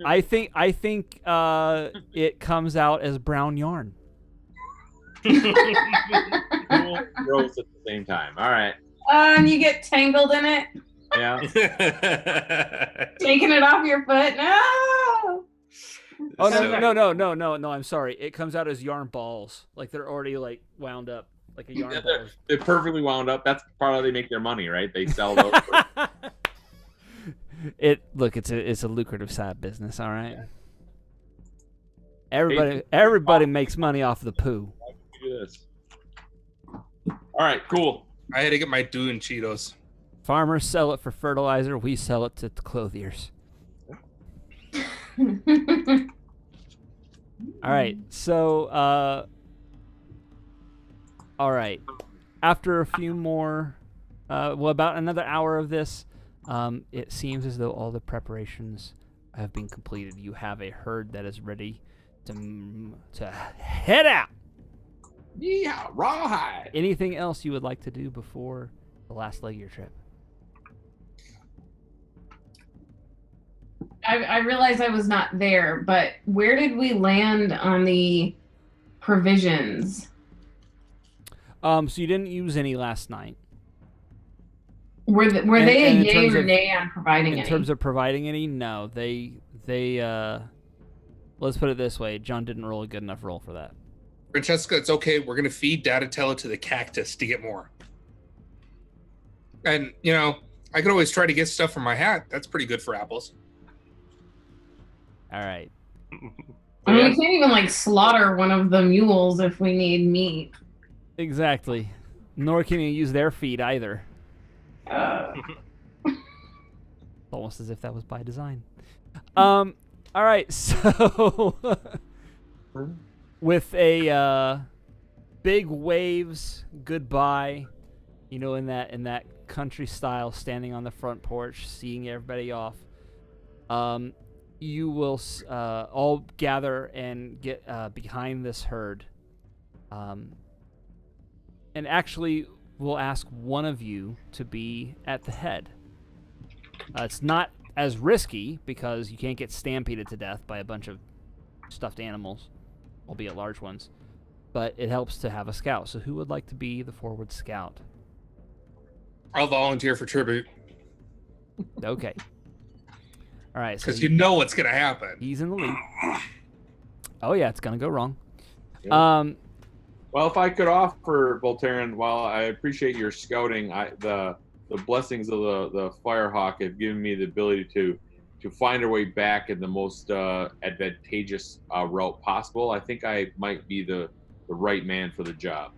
I think it comes out as brown yarn. Cool, gross at the same time. All right. And you get tangled in it, Yeah. taking it off your foot. No. Oh So- no! I'm sorry. It comes out as yarn balls, like they're already like wound up, like a yarn Yeah, ball. they're perfectly wound up. That's part of how they make their money, right? They sell those. It's a lucrative side business. All right. Everybody makes money off the poo. Do this. All right, cool. I had to get my Dune Cheetos. Farmers sell it for fertilizer. We sell it to clothiers. All right. So, all right. After a few more, about another hour of this, it seems as though all the preparations have been completed. You have a herd that is ready to head out. Yeah, rawhide. Anything else you would like to do before the last leg of your trip? I realized I was not there, but where did we land on the provisions? So you didn't use any last night. Were they And a in yay terms or of- nay on providing In any? terms of providing any, no. They let's put it this way. John didn't roll a good enough roll for that. Francesca, it's okay. We're going to feed Datatello to the cactus to get more. And, I could always try to get stuff from my hat. That's pretty good for apples. All right. I mean, we can't even slaughter one of the mules if we need meat. Exactly. Nor can you use their feed either. Almost as if that was by design. All right. So with a big waves goodbye, in that country style, standing on the front porch, seeing everybody off. You will all gather and get behind this herd. And actually, we'll ask one of you to be at the head. It's not as risky because you can't get stampeded to death by a bunch of stuffed animals, albeit large ones. But it helps to have a scout. So who would like to be the forward scout? I'll volunteer for tribute. Okay. All right, so Because you know what's gonna happen. he's in the lead. Oh yeah, it's gonna go wrong. Yep. Well, if I could offer, Voltaren, while I appreciate your scouting, the blessings of the Firehawk have given me the ability to find our way back in the most advantageous route possible. I think I might be the right man for the job.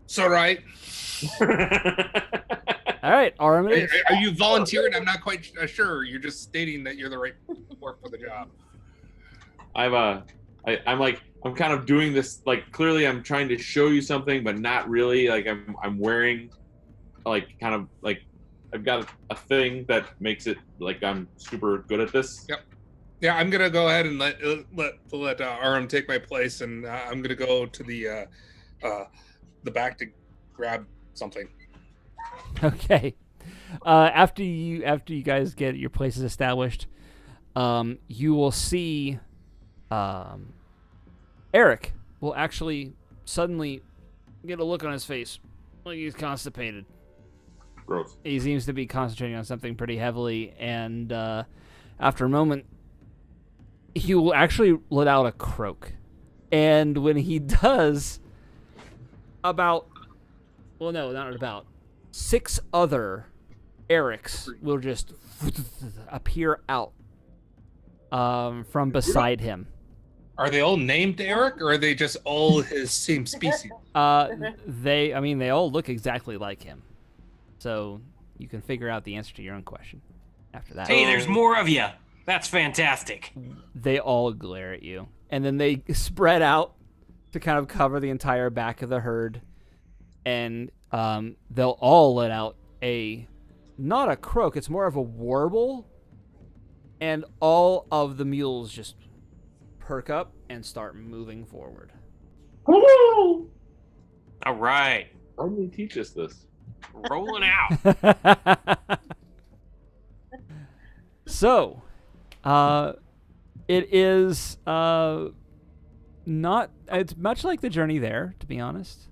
So right. all right, Aramis. Are you volunteering? I'm not quite sure. You're just stating that you're the right work for the job. I'm kind of doing this, like, clearly I'm trying to show you something, but not really. Like I'm wearing, like, kind of like I've got a thing that makes it like I'm super good at this. Yep. Yeah, I'm gonna go ahead and let Aram take my place, and I'm gonna go to the back to grab something. Okay. After you guys get your places established, you will see Eric will actually suddenly get a look on his face like he's constipated. Gross. He seems to be concentrating on something pretty heavily, and after a moment, he will actually let out a croak. And when he does, not about 6 other Erics will just appear out from beside him. Are they all named Eric, or are they just all his same species? They all look exactly like him. So you can figure out the answer to your own question after that. Hey, there's more of you. That's fantastic. They all glare at you, and then they spread out to kind of cover the entire back of the herd, and they'll all let out not a croak, it's more of a warble, and all of the mules just perk up and start moving forward. All right. How did he teach us this? Rolling out. So, it is it's much like the journey there, to be honest.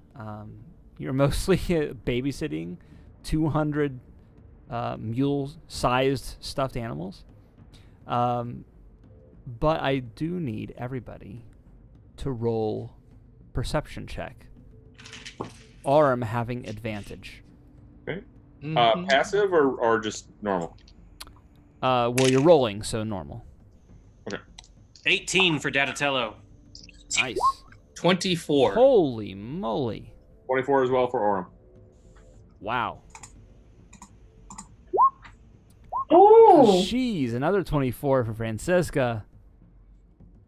You're mostly babysitting 200 mule-sized stuffed animals. But I do need everybody to roll perception check. Aram having advantage. Okay. Passive or just normal? Well, you're rolling, so normal. Okay. 18 for Datatello. Nice. 24. Holy moly. 24 as well for Orem. Wow. Oh, Jeez, another 24 for Francesca.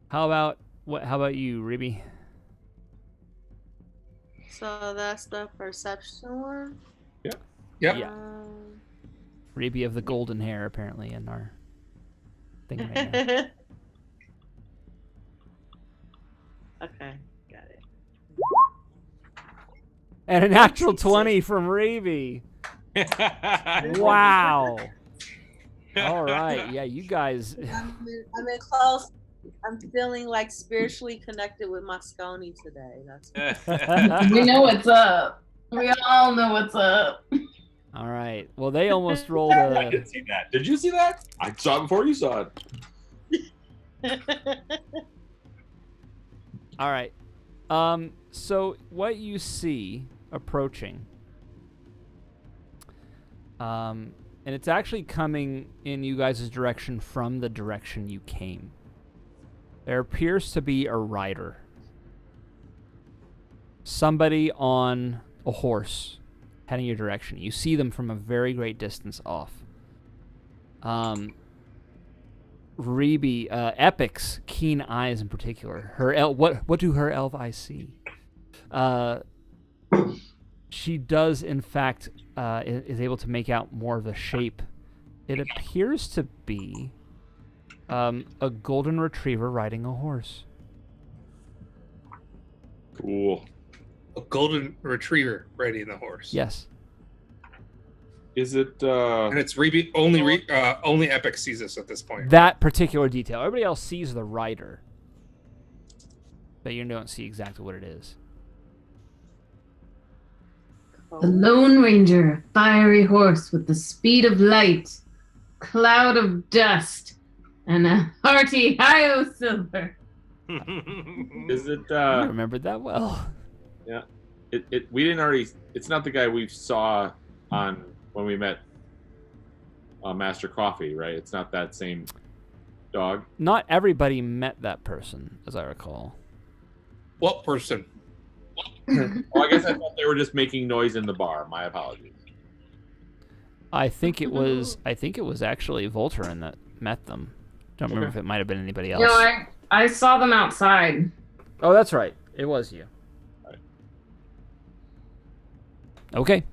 How about you, Ribby? So that's the perception one. Yeah. Yep. Yeah. Ribby of the golden hair, apparently, in our thing right now. Okay, got it. And a natural 20 from Ribby. Wow. All right. Yeah, you guys. I'm in close. I'm feeling like spiritually connected with Moscone today. That's we know what's up. We all know what's up. All right. Well, they almost rolled I a. didn't see that. Did you see that? I saw it before you saw it. All right. So what you see approaching, and it's actually coming in you guys' direction from the direction you came. There appears to be a rider. Somebody on a horse heading your direction. You see them from a very great distance off. Rebe, Epic's keen eyes in particular. What do her elf eyes see? She does, in fact, is able to make out more of the shape. It appears to be a golden retriever riding a horse. Cool. A golden retriever riding the horse. Yes. Is it? And it's only Epic sees this at this point. That particular detail. Everybody else sees the rider, but you don't see exactly what it is. The Lone Ranger, fiery horse with the speed of light, cloud of dust, and a hearty hi-yo silver. Is it? You remembered that well. Yeah. We didn't already. It's not the guy we saw on when we met Master Coffee, right? It's not that same dog. Not everybody met that person, as I recall. What person? Well, I guess I thought they were just making noise in the bar. My apologies. I think it was actually Voltaren that met them. Don't remember if it might have been anybody else. No, I saw them outside. Oh, that's right. It was you. Right. Okay.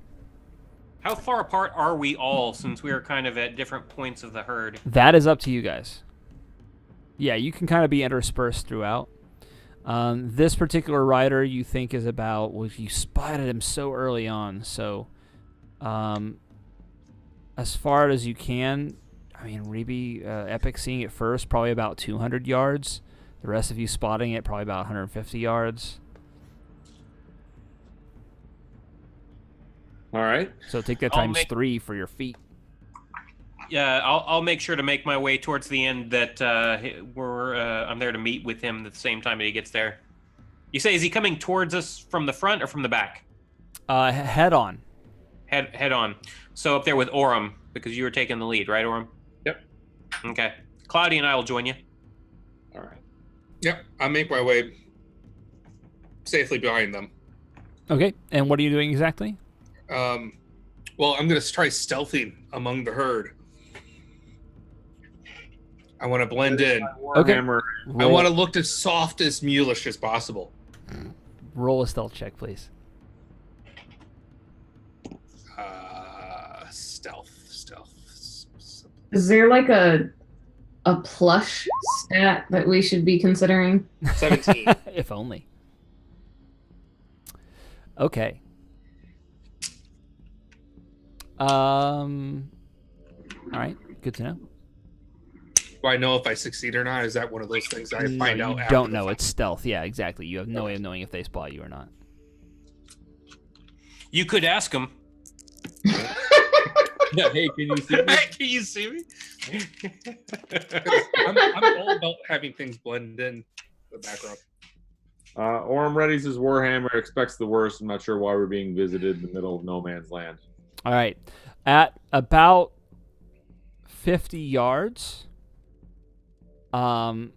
How far apart are we all, since we are kind of at different points of the herd? That is up to you guys. Yeah, you can kind of be interspersed throughout. This particular rider you think is about, well, you spotted him so early on, so as far as you can, I mean, Reby, Epic seeing it first, probably about 200 yards. The rest of you spotting it, probably about 150 yards. All right. So take that I'll times make- 3 for your feet. Yeah, I'll make sure to make my way towards the end. That I'm there to meet with him at the same time that he gets there. You say, is he coming towards us from the front or from the back? Head on. Head on. So up there with Orem, because you were taking the lead, right, Orem? Yep. Okay. Cloudy and I will join you. All right. Yep, I make my way safely behind them. Okay, and what are you doing exactly? Well, I'm going to try stealthing among the herd. I want to blend in. Okay. Warhammer. I want to look as soft as mulish as possible. Roll a stealth check, please. Stealth. Is there like a plush stat that we should be considering? 17. If only. Okay. All right. Good to know. Do I know if I succeed or not? Is that one of those things I find out you after don't the know. fact? It's stealth. Yeah, exactly. You have no way of knowing if they spot you or not. You could ask him. Yeah. Hey, can you see me? Hey, can you see me? I'm all about having things blend in the background. Orem readies his Warhammer, expects the worst. I'm not sure why we're being visited in the middle of no man's land. All right. At about 50 yards, all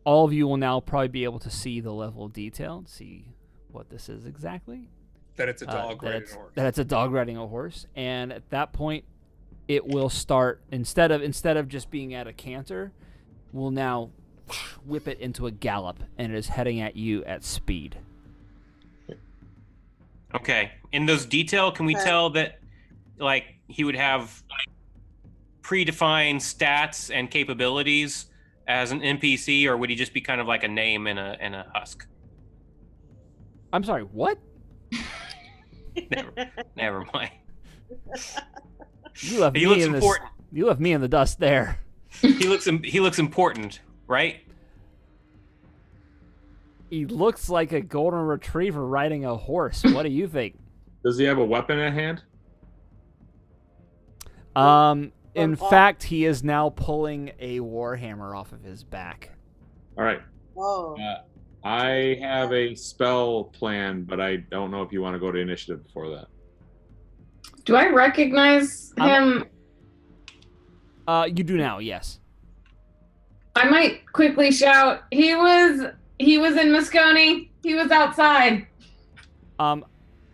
of you will now probably be able to see the level of detail, see what this is exactly. That it's a dog riding a horse. That it's a dog riding a horse, and at that point, it will start instead of just being at a canter, will now whip it into a gallop, and it is heading at you at speed. Okay. In those detail, can we tell that, like, he would have predefined stats and capabilities as an NPC, or would he just be kind of like a name and a husk? I'm sorry, what? Never mind. You left He me looks in important. You left me in the dust there. He looks important, right? He looks like a golden retriever riding a horse. What do you think? Does he have a weapon at hand? In fact, he is now pulling a warhammer off of his back. All right. Oh. I have a spell plan, but I don't know if you want to go to initiative before that. Do I recognize him? You do now, yes. I might quickly shout, he was in Moscone. He was outside.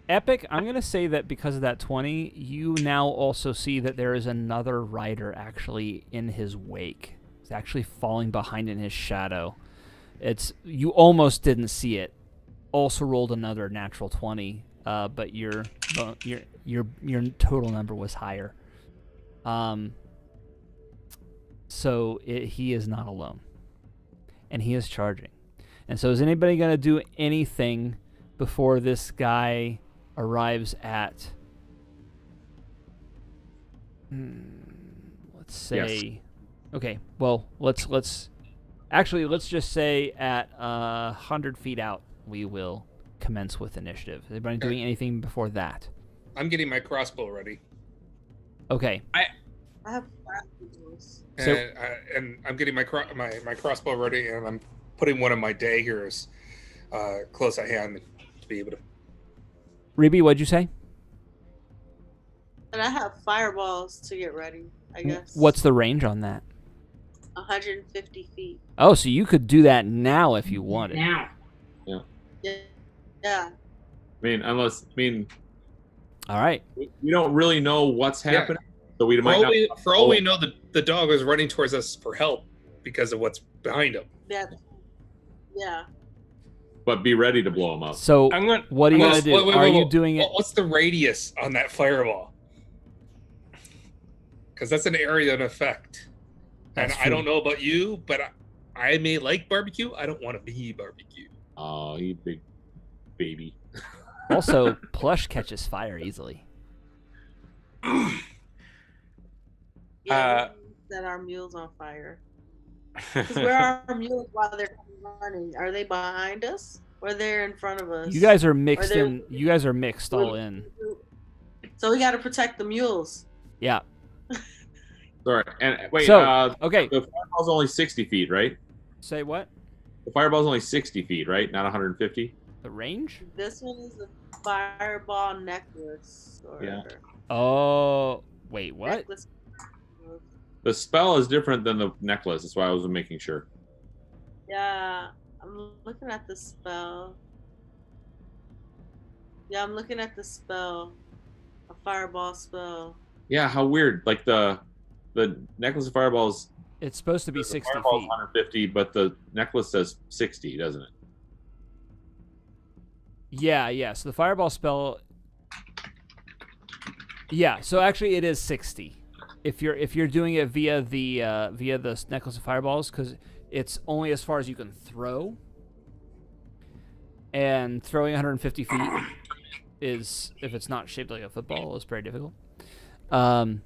Epic, I'm going to say that because of that 20, you now also see that there is another rider actually in his wake. He's actually falling behind in his shadow. You almost didn't see it. Also rolled another natural 20, but your total number was higher. So he is not alone, and he is charging. And so, is anybody going to do anything before this guy arrives at? Let's say. Yes. Okay. Well, let's just say at 100 feet out, we will commence with initiative. Is anybody doing anything before that? I'm getting my crossbow ready, Okay. I have 5 arrows. So- and I'm getting my crossbow ready, and I'm putting one of my daggers close at hand to be able to. Reby, what'd you say? And I have fireballs to get ready, I guess. What's the range on that? 150 feet. Oh, so you could do that now if you wanted. Now. Yeah. I mean, All right. we don't really know what's Yeah. happening, so we For might all, not. for all we know, the dog is running towards us for help because of what's behind him. Yeah. But be ready to blow them up. So I'm going. what are you Wait, gonna do? wait, Are wait, you wait. doing it? What's the radius on that fireball? Because that's an area of effect. And That's I true. don't know about you, but I may like barbecue. I don't want to be barbecue. Oh, you big baby. Also, plush catches fire easily. Yeah. Set our mules on fire. Because where are our mules while they're running? Are they behind us or they're in front of us? You guys are mixed they- in. You guys are mixed all in. So we got to protect the mules. Yeah. Sorry. And wait, So, okay. the fireball's only 60 feet, right? Say what? The fireball's only 60 feet, right? Not 150? The range? This one is a fireball necklace. Or Yeah. Oh, wait, what? Necklace. The spell is different than the necklace. That's why I was making sure. Yeah, I'm looking at the spell. Yeah, I'm looking at the spell. A fireball spell. Yeah, how weird. Like the necklace of fireballs, It's supposed to be the 60 fireball's feet. 150, but the necklace says 60, doesn't it? Yeah. So the fireball spell. Yeah. So actually, it is 60. If you're doing it via the necklace of fireballs, because it's only as far as you can throw. And throwing 150 feet is, if it's not shaped like a football, is very difficult. So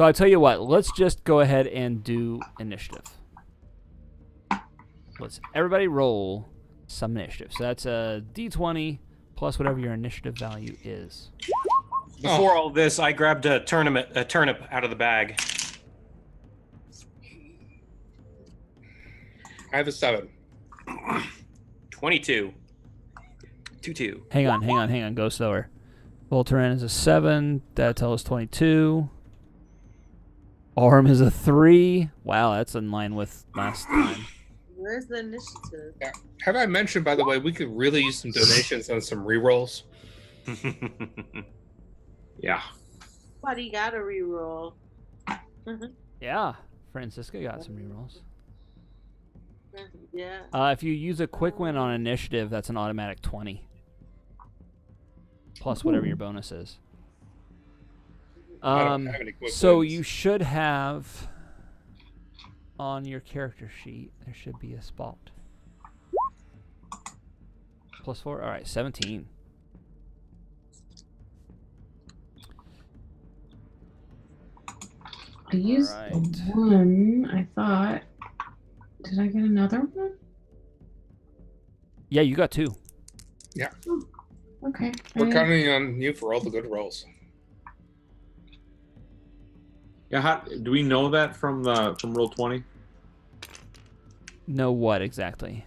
I tell you what, let's just go ahead and do initiative. Let's everybody roll some initiative. So that's a D20 plus whatever your initiative value is. Before all this, I grabbed a turnip out of the bag. I have a 7. 22. 2-2. Hang on. Go slower. Voltaren is a 7. Datatel is 22. Orm is a 3. Wow, that's in line with last time. Where's the initiative? Yeah. Have I mentioned, by the way, we could really use some donations on some rerolls? Yeah. Somebody got a reroll. Yeah, Francisca got some rerolls. Yeah. If you use a quick win on initiative, that's an automatic 20. Plus whatever your bonus is. I don't have any quick So wins. you should have on your character sheet, there should be a spot. Plus 4? Alright, 17. I used Alright. one, I thought. Did I get another one? Yeah, you got 2. Okay. We're counting on you for all the good rolls. Yeah. How, do we know that from roll 20? Know what exactly?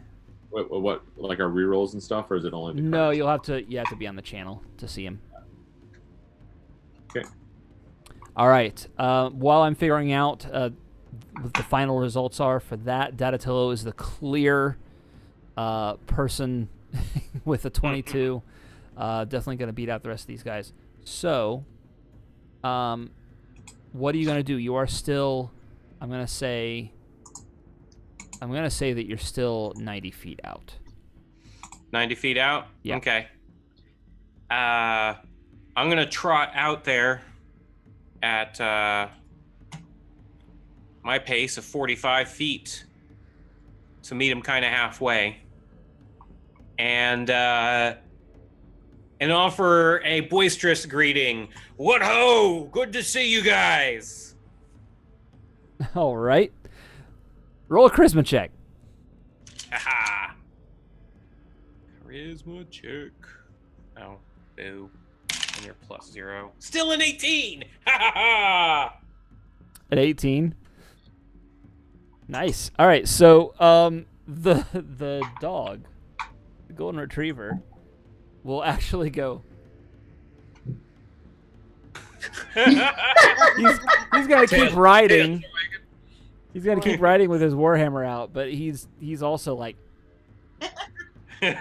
What like our rerolls and stuff, or is it only? The No, cards? you have to be on the channel to see him. Okay. All right. While I'm figuring out what the final results are for that, Datatillo is the clear person with a 22. Definitely going to beat out the rest of these guys. So, what are you going to do? You are still, I'm going to say that you're still 90 feet out. 90 feet out? Yeah. Okay. I'm going to trot out there at my pace of 45 feet to meet him kind of halfway. And offer a boisterous greeting. What ho! Good to see you guys. All right. Roll a charisma check. Haha. Charisma check. Oh. Boo. And you're +0. Still an 18! Ha ha ha! At 18. Nice. All right, so the dog, the golden retriever, will actually go. He's gonna keep riding. He's gonna keep riding with his warhammer out, but he's also like. I'm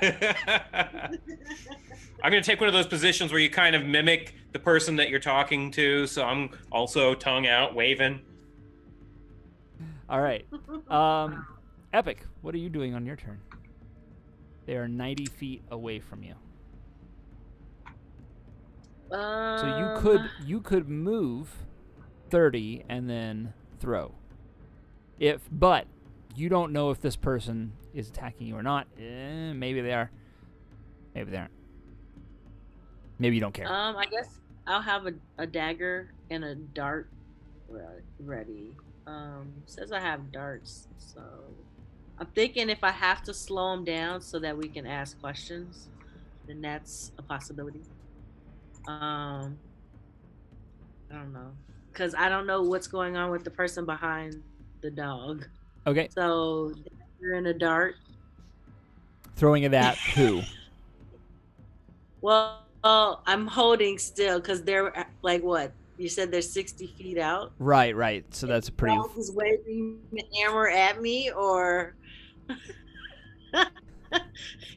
gonna take one of those positions where you kind of mimic the person that you're talking to, so I'm also tongue out, waving. All right, Epic. What are you doing on your turn? They are 90 feet away from you. So you could move 30 and then throw. But you don't know if this person is attacking you or not. Maybe they are. Maybe they aren't. Maybe you don't care. I guess I'll have a dagger and a dart ready. Says I have darts, so I'm thinking if I have to slow them down so that we can ask questions, then that's a possibility. I don't know, because I don't know what's going on with the person behind the dog. Okay. So you're in a dart. Throwing it at who? Well, I'm holding still because they're like what? You said they're 60 feet out. Right. So that's a pretty. The dog is waving the hammer at me, or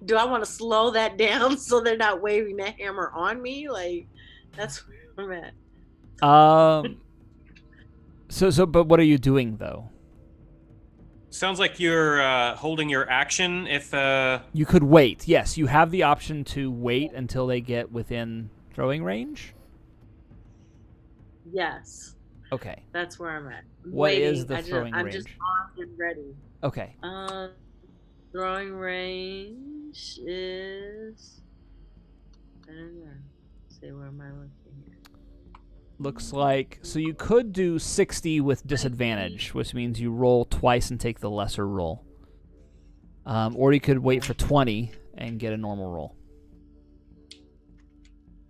do I want to slow that down so they're not waving that hammer on me? Like, that's where I'm at. But what are you doing though? Sounds like you're holding your action if... You could wait. Yes, you have the option to wait until they get within throwing range. Yes. Okay. That's where I'm at. What is the throwing range? I'm just armed and ready. Okay. Throwing range is... I don't know. Let's see, where am I looking here? Looks like... So you could do 60 with disadvantage, which means you roll twice and take the lesser roll. Or you could wait for 20 and get a normal roll.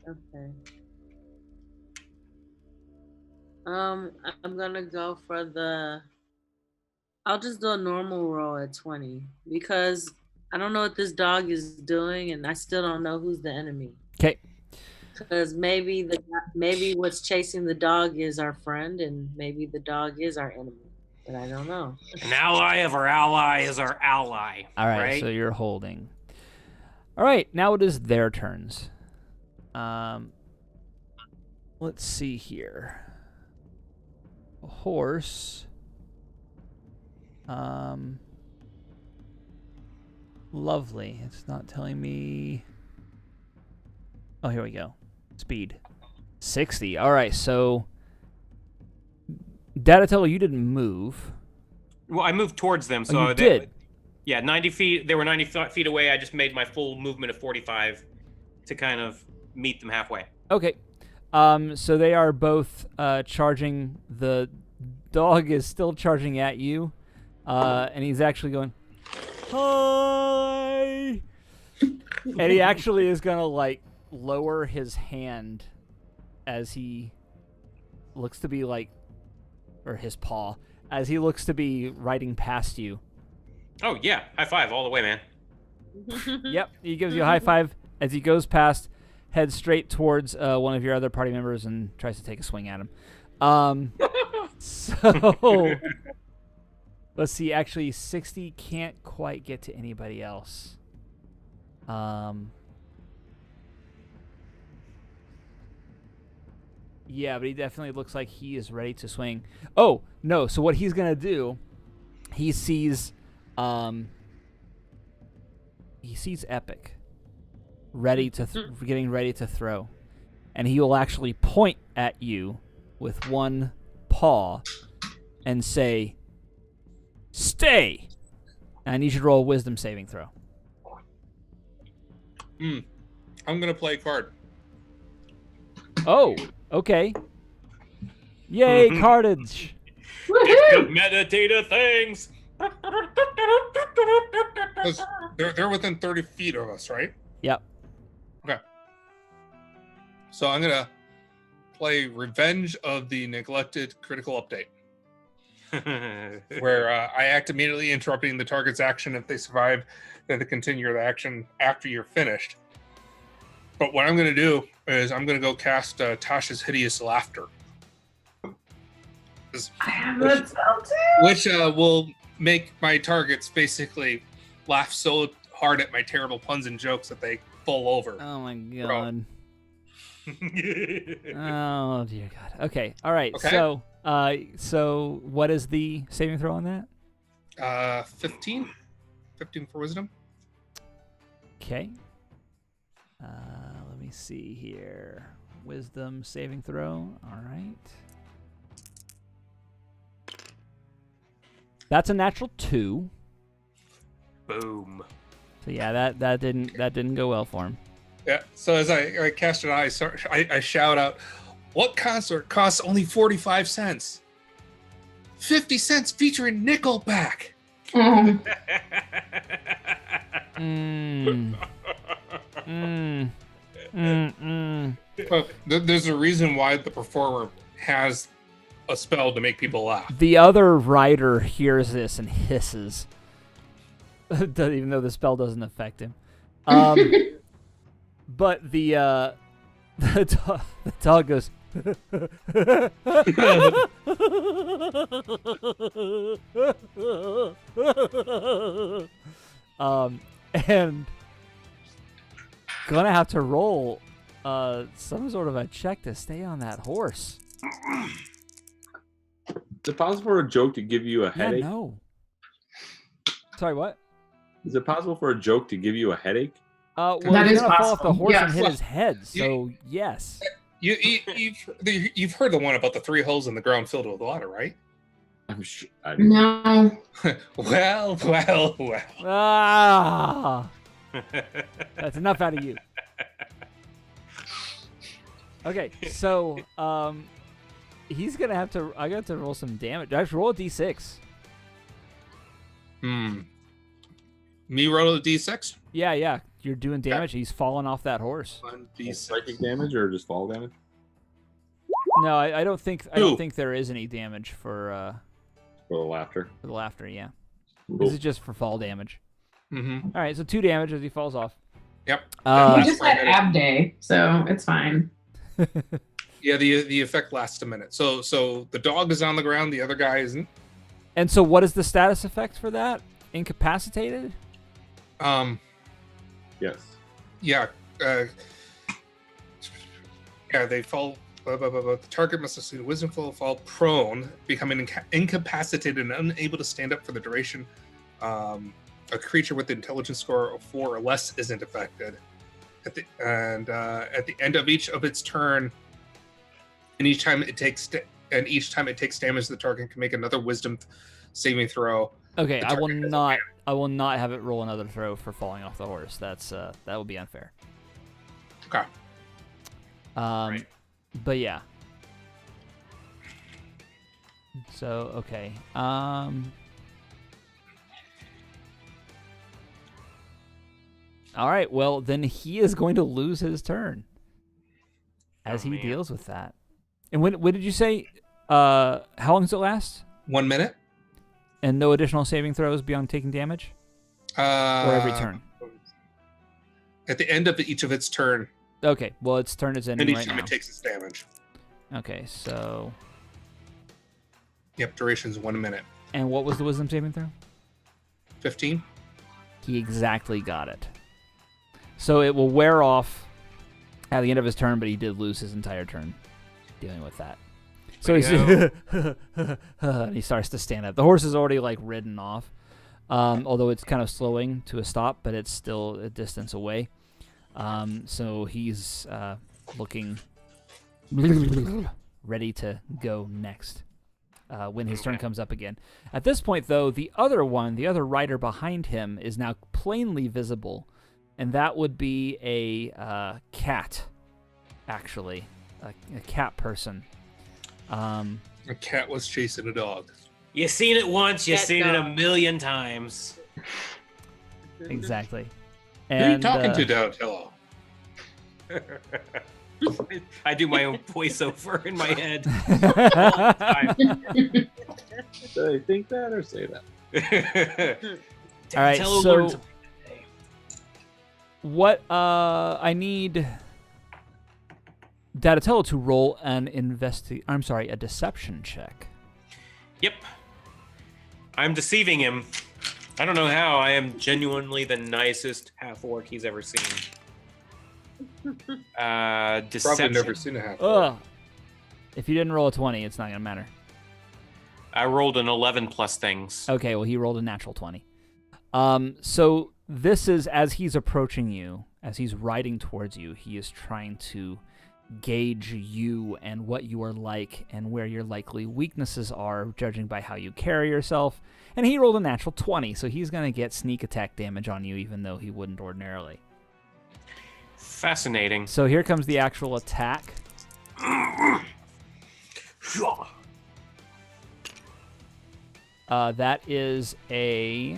Okay. I'm gonna go for the... I'll just do a normal roll at 20 because I don't know what this dog is doing and I still don't know who's the enemy. Okay. Because maybe what's chasing the dog is our friend and maybe the dog is our enemy, but I don't know. An ally of our ally is our ally. All right, so you're holding. All right, now it is their turns. Let's see here. A horse. Lovely. It's not telling me. Oh, here we go. Speed. 60. All right, so Datatello, you didn't move. Well, I moved towards them, so you did. Yeah, 90 feet. They were 90 feet away. I just made my full movement of 45 to kind of meet them halfway. Okay. So they are both charging. The dog is still charging at you, and he's actually going, hi! And he actually is going to, like, lower his hand as he looks to be, like, or his paw, as he looks to be riding past you. Oh, yeah. High five all the way, man. Yep. He gives you a high five as he goes past, heads straight towards one of your other party members and tries to take a swing at him. So let's see. Actually, 60 can't quite get to anybody else. Yeah, but he definitely looks like he is ready to swing. Oh, no. So what he's going to do, he sees Epic getting ready to throw. And he will actually point at you with one paw and say, stay. And I need you to roll a wisdom saving throw. I'm going to play a card. Oh, okay. Yay, cardage. The metadata things. They're within 30 feet of us, right? Yep. Okay. So I'm gonna play Revenge of the Neglected Critical Update, where I act immediately, interrupting the target's action. If they survive, then they continue the action after you're finished. But what I'm gonna do is I'm gonna go cast Tasha's Hideous Laughter. I have that spell too. Which will make my targets basically laugh so hard at my terrible puns and jokes that they fall over. Oh my god. Oh dear god. Okay. All right. Okay. So what is the saving throw on that? 15 for wisdom. Okay. Let me see here. Wisdom saving throw. All right. That's a natural 2. Boom. So yeah, that didn't go well for him. Yeah. So as I cast it, I shout out, "What concert costs only 45 cents? 50 cents featuring Nickelback." Oh. Well, there's a reason why the performer has a spell to make people laugh. The other rider hears this and hisses, even though the spell doesn't affect him. But the dog goes. And gonna have to roll some sort of a check to stay on that horse. Is it possible for a joke to give you a headache? Yeah, no. Sorry, what? Is it possible for a joke to give you a headache? Well, That he's is gonna fall off the possible. horse Yeah. and hit his head. So yes. You've heard the one about the 3 holes in the ground filled with water, right? I'm sure. No. Well. Ah, that's enough out of you. Okay, so he's gonna have to. I got to roll some damage. I have to roll a d6. Me roll a d6? Yeah. You're doing damage. He's falling off that horse. 1d6. Psychic damage or just fall damage? No, I don't think. I don't think there is any damage for For the laughter. the laughter. Yeah, Cool. this is just for fall damage. Mm-hmm. All right, so 2 damage as he falls off. Yep. He Last just had 5 minutes. ab day, so it's fine. Yeah, the effect lasts a minute. So the dog is on the ground, the other guy isn't. And so, what is the status effect for that? Incapacitated? Yes. Yeah. They fall. The target must succeed a wisdom fall prone, becoming incapacitated and unable to stand up for the duration. A creature with the intelligence score of 4 or less isn't affected. At the end of each of its turn, and each time it takes damage, the target can make another wisdom saving throw. Okay, The I will target has not. I will not have it roll another throw for falling off the horse. That would be unfair. Okay. Right. But yeah. So okay. All right. Well, then he is going to lose his turn as he man. deals with that. And when did you say? How long does it last? 1 minute. And no additional saving throws beyond taking damage, or every turn. At the end of each of its turn, Okay. Well, its turn is and ending each right time now. it takes its damage. Okay. So, Yep, duration's 1 minute. and what was the wisdom saving throw? 15. He exactly got it. So it will wear off at the end of his turn, but he did lose his entire turn dealing with that. So he's and he starts to stand up. The horse is already like ridden off, although it's kind of slowing to a stop, but it's still a distance away. So he's looking ready to go next when his turn comes up again. At this point, though, the other rider behind him is now plainly visible, and that would be a cat, actually, a cat person. A cat was chasing a dog. You seen it once, you Cat seen it a dog. million times. Exactly. Who are you And talking to, Donatello? I do my own voiceover in my head all the time. Did I think that or say that? All right, Donatello so learned something today. what I need Donatello to roll a deception check. Yep. I'm deceiving him. I don't know how. I am genuinely the nicest half-orc he's ever seen. Probably Deception. never seen a half. Ugh. If you didn't roll a 20, it's not going to matter. I rolled an 11 plus things. Okay, well, he rolled a natural 20. So this is, as he's approaching you, as he's riding towards you, he is trying to gauge you and what you are like and where your likely weaknesses are, judging by how you carry yourself. And he rolled a natural 20, so he's going to get sneak attack damage on you, even though he wouldn't ordinarily. Fascinating. So here comes the actual attack. That is a...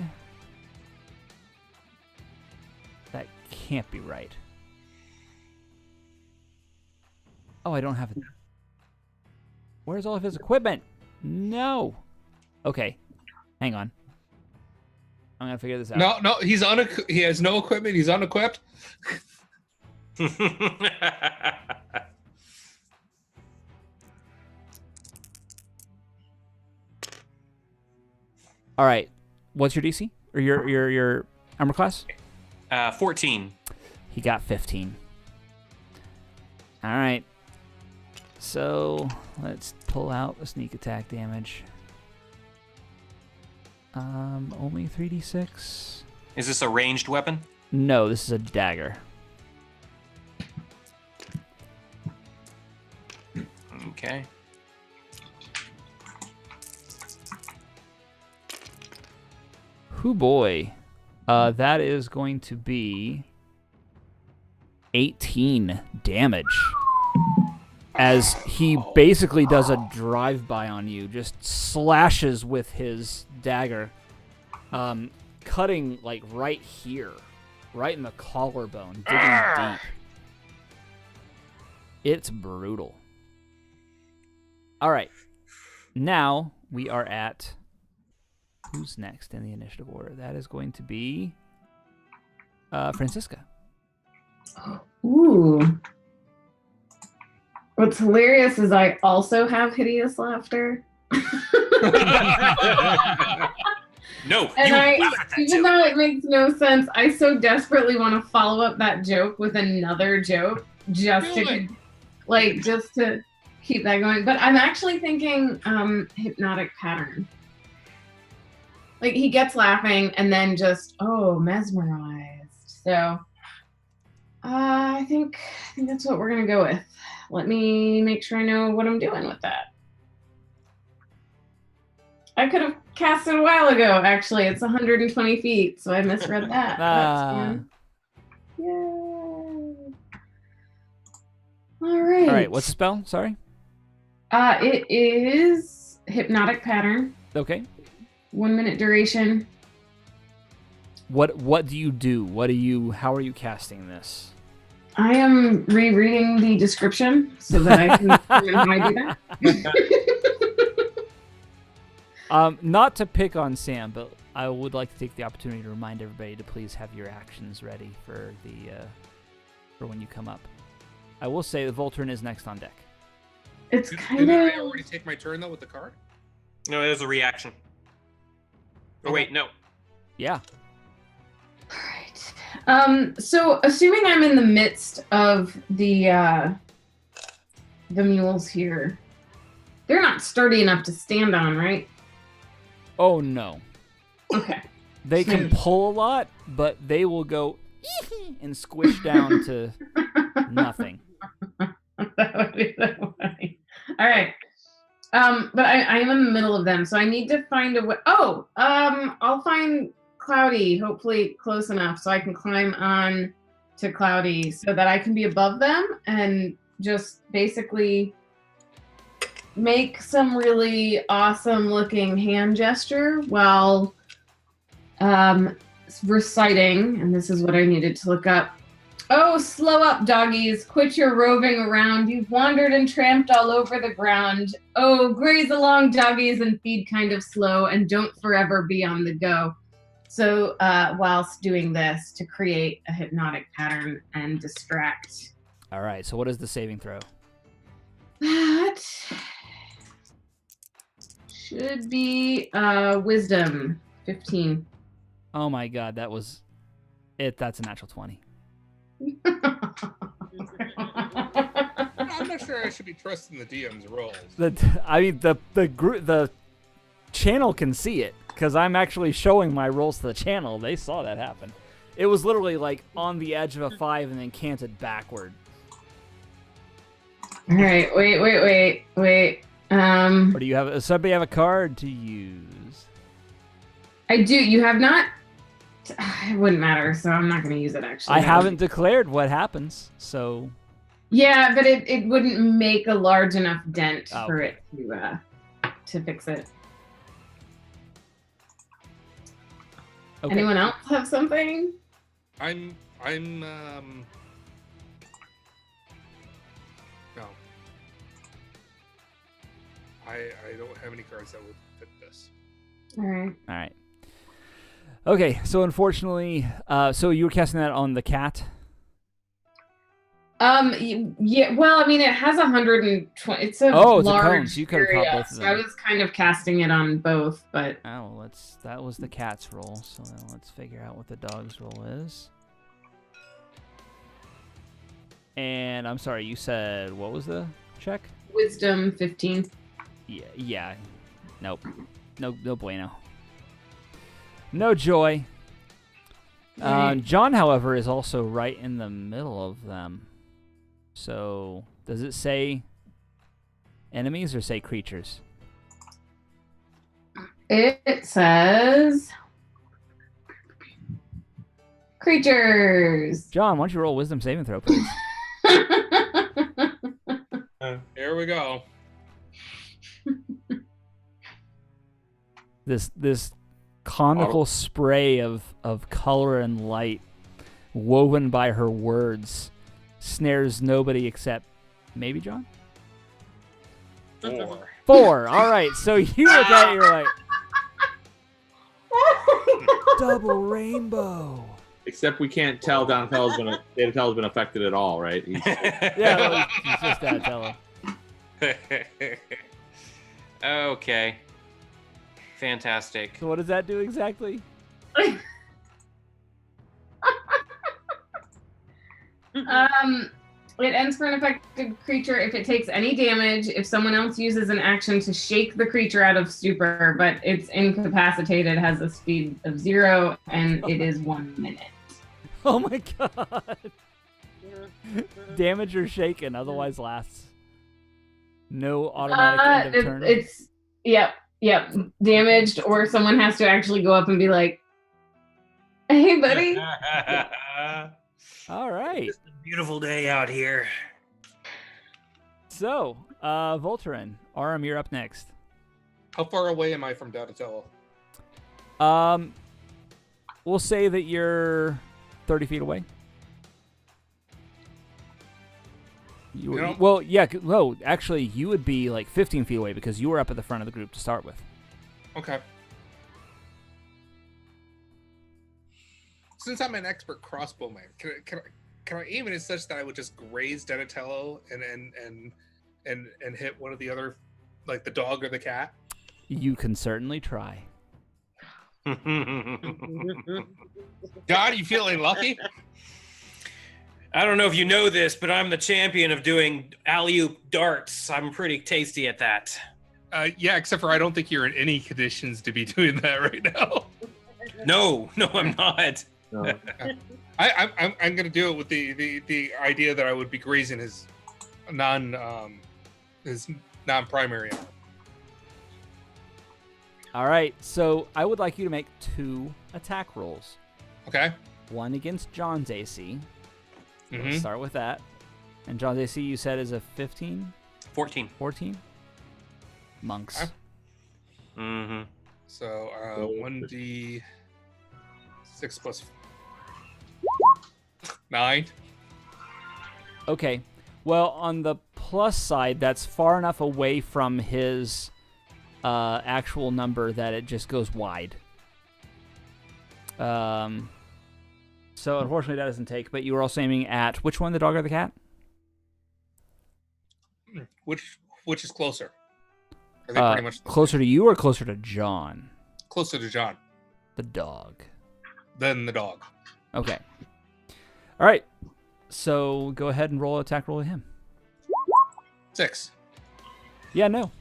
That can't be right. Oh, I don't have it. Where's all of his equipment? No. Okay. Hang on. I'm going to figure this out. No, he has no equipment. He's unequipped. All right. What's your DC? Or your armor class? 14. He got 15. All right. So let's pull out the sneak attack damage. Only 3d6. Is this a ranged weapon? No, this is a dagger. Okay. Hoo boy. That is going to be 18 damage. As he basically does a drive-by on you, just slashes with his dagger, cutting like right here, right in the collarbone, digging deep. It's brutal. All right, now we are at who's next in the initiative order? That is going to be Francisca. Ooh. What's hilarious is I also have hideous laughter. No, And you I, laugh at that even too. though it makes no sense, I so desperately want to follow up that joke with another joke just to keep that going. But I'm actually thinking hypnotic pattern. Like he gets laughing and then just mesmerized. So I think that's what we're gonna go with. Let me make sure I know what I'm doing with that. I could have cast it a while ago, actually. It's 120 feet, so I misread that. That's fun. Yay. All right. All right, what's the spell? Sorry. It is hypnotic pattern. Okay. 1 minute duration. What do you do? How are you casting this? I am rereading the description so that I can determine how I do that. Not to pick on Sam, but I would like to take the opportunity to remind everybody to please have your actions ready for for when you come up. I will say the Voltron is next on deck. It's kind Didn't I of... already take my turn though with the card? No, it was a reaction. Oh wait, no. Yeah. Right. So assuming I'm in the midst of the mules here, they're not sturdy enough to stand on, right? Oh no. Okay. They can pull a lot, but they will go and squish down to nothing. That would be so funny. All right. But I am in the middle of them, so I need to find a way. I'll find Cloudy, hopefully close enough so I can climb on to Cloudy so that I can be above them and just basically make some really awesome looking hand gesture while reciting, and this is what I needed to look up, Oh, slow up, doggies. Quit your roving around. You've wandered and tramped all over the ground. Oh, graze along, doggies, and feed kind of slow, and don't forever be on the go. So, whilst doing this, to create a hypnotic pattern and distract. All right. So what is the saving throw? That should be wisdom 15. Oh my God, that was it. That's a natural 20. I'm not sure I should be trusting the DM's rolls. The channel can see it because I'm actually showing my rolls to the channel. They saw that happen. It was literally like on the edge of a 5 and then canted backward. All right, wait. Or do you have somebody have a card to use? I do. You have not. It wouldn't matter, so I'm not going to use it. Actually, I haven't declared what happens, so. Yeah, but it wouldn't make a large enough dent for Okay. it to fix it. Okay. Anyone else have something? I'm no. I don't have any cards that would fit this. All right. All right. Okay, so unfortunately, so you were casting that on the cat. Yeah. Well, I mean, it has 120. It's a It's a cone, large so you could have caught area. both of So I them. was kind of casting it on both, but Oh, well, that was the cat's roll. So then let's figure out what the dog's roll is. And I'm sorry, you said what was the check? wisdom 15. Yeah. Nope. No bueno. No joy. Right. John, however, is also right in the middle of them. So, does it say enemies or say creatures? It says creatures. John, why don't you roll a wisdom saving throw, please? Here we go. This conical spray of color and light woven by her words snares nobody except maybe John? 4. All right, so you look at it, you're like, double rainbow. Except we can't tell Donatello's been affected at all, right? Yeah, he's just Donatello. Okay. Fantastic. So what does that do exactly? It ends for an affected creature if it takes any damage, if someone else uses an action to shake the creature out of stupor, but it's incapacitated, has a speed of 0, and it is 1 minute. Oh my god. Damage or shaken, otherwise lasts. No automatic end of turn. Yep. Damaged, or someone has to actually go up and be like, hey, buddy. All right. It's a beautiful day out here. So, Voltaren, Aram, you're up next. How far away am I from Donatello? We'll say that you're 30 feet away. Well, yeah. No, actually, you would be like 15 feet away because you were up at the front of the group to start with. Okay. Since I'm an expert crossbowman, can I aim it as such that I would just graze Donatello and hit one of the other, like the dog or the cat? You can certainly try. God, you feeling lucky? I don't know if you know this, but I'm the champion of doing alley-oop darts. I'm pretty tasty at that. Yeah, except for I don't think you're in any conditions to be doing that right now. No, I'm not. No. I'm gonna do it with the idea that I would be grazing his non-primary arm. All right, so I would like you to make 2 attack rolls. Okay. One against John's AC. Mm-hmm. Let's start with that. And John's AC, you said, is a 15? 14. 14? Monks. Okay. Mm-hmm. So 1d6 plus 9. Okay. Well, on the plus side, that's far enough away from his actual number that it just goes wide. So unfortunately that doesn't take, but you were also aiming at which one, the dog or the cat? Which is closer? Are they pretty much closer to you or closer to John? closer to John? The dog. Then the dog. Okay. All right. So go ahead and roll an attack roll at him. 6. Yeah, no.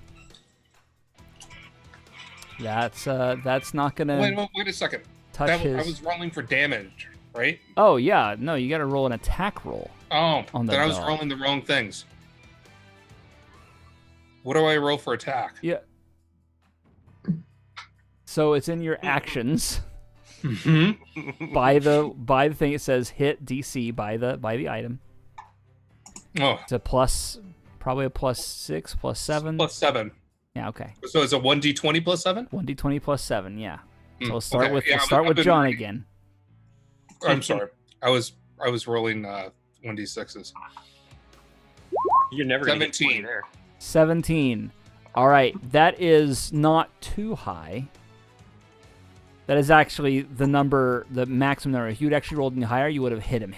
That's not gonna Wait a second. touch I his. was rolling for damage, right? Oh yeah, no, you got to roll an attack roll. Oh, On the then I was dog. rolling the wrong things. What do I roll for attack? Yeah. So it's in your actions. Mm-hmm. by the thing it says hit DC by the item. Oh, It's a probably a +6, +7. +7. Yeah, okay. So it's a 1d20 +7? 1d20 +7, yeah. So Mm, let's start okay. with Yeah, let's start I've with been John reading. again. I'm sorry. I was rolling 1d6s. You're never going to get 20 17. there. 17. All right, that is not too high. That is actually the maximum number. If you'd actually rolled any higher, you would have hit him.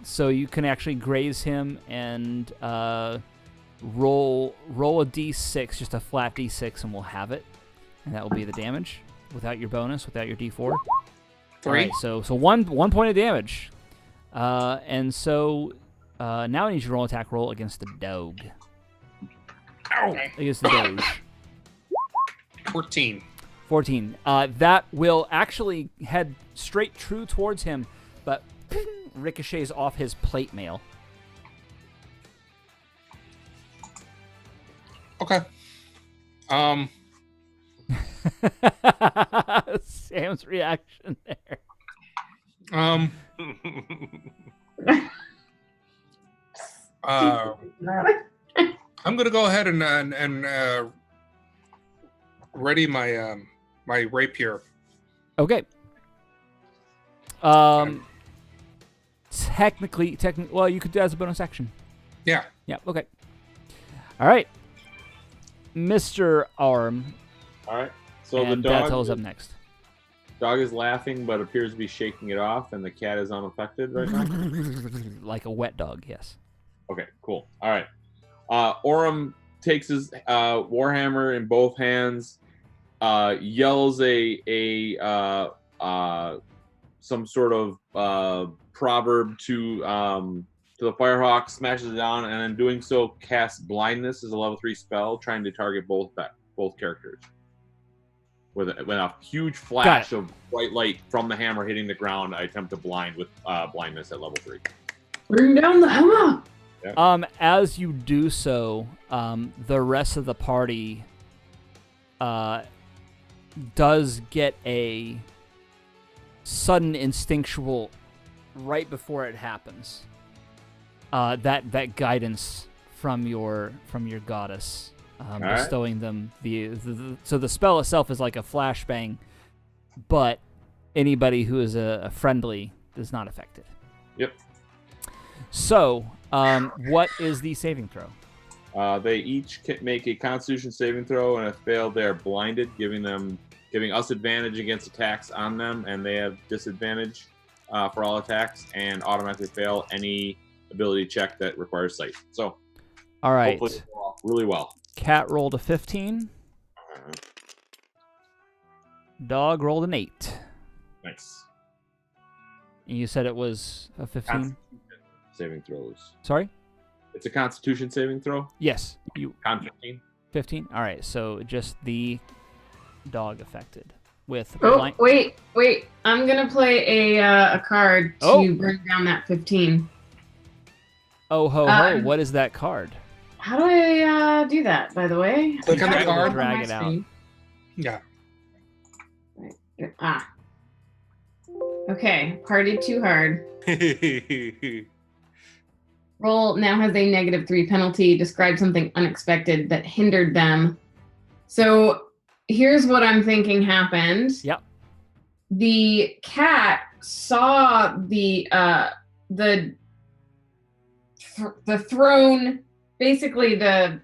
So you can actually graze him and roll a d6, just a flat d6, and we'll have it. And that will be the damage without your bonus, without your d4. 3. All right, so one point of damage. And so now I need you to roll an attack roll against the dog. Ow! Against the doge. 14. 14. That will actually head straight true towards him, but ricochets off his plate mail. Okay. Sam's reaction there. I'm gonna go ahead and ready my my rapier. Okay. Technically, well, you could do that as a bonus action. Yeah. Yeah. Okay. All right, Mr. Arm, All right. So and the dog, Battle's up next. dog is laughing, but appears to be shaking it off, and the cat is unaffected right now. Like a wet dog, yes. Okay, cool. All right. Orem takes his warhammer in both hands, yells some sort of proverb to the Firehawk, smashes it down, and in doing so casts blindness as a level 3 spell, trying to target both characters. With a huge flash of bright light from the hammer hitting the ground, I attempt to blind with blindness at level 3. Bring down the hammer. As you do so, the rest of the party does get a sudden instinctual right before it happens. That guidance from your goddess, bestowing them so the spell itself is like a flashbang, but anybody who is a friendly is not affected. Yep. So, what is the saving throw? They each make a Constitution saving throw, and if failed, they are blinded, giving us advantage against attacks on them, and they have disadvantage for all attacks, and automatically fail any ability check that requires sight. So, All right. hopefully they go off really well. Cat rolled a 15. Dog rolled an 8. Nice. And you said it was a 15? Constitution saving throws. Sorry? It's a Constitution saving throw. Yes. Con 15. 15? All right, so just the dog affected with Oh, blind. wait. I'm going to play a card to Oh. bring down that 15. Oh, ho, ho. What is that card? How do I do that, by the way? Click on the It's card. on my Drag it out. screen. Yeah. Ah. Okay, partied too hard. Roll now has a -3 penalty. Describe something unexpected that hindered them. So here's what I'm thinking happened. Yep. The cat saw the the throne, basically the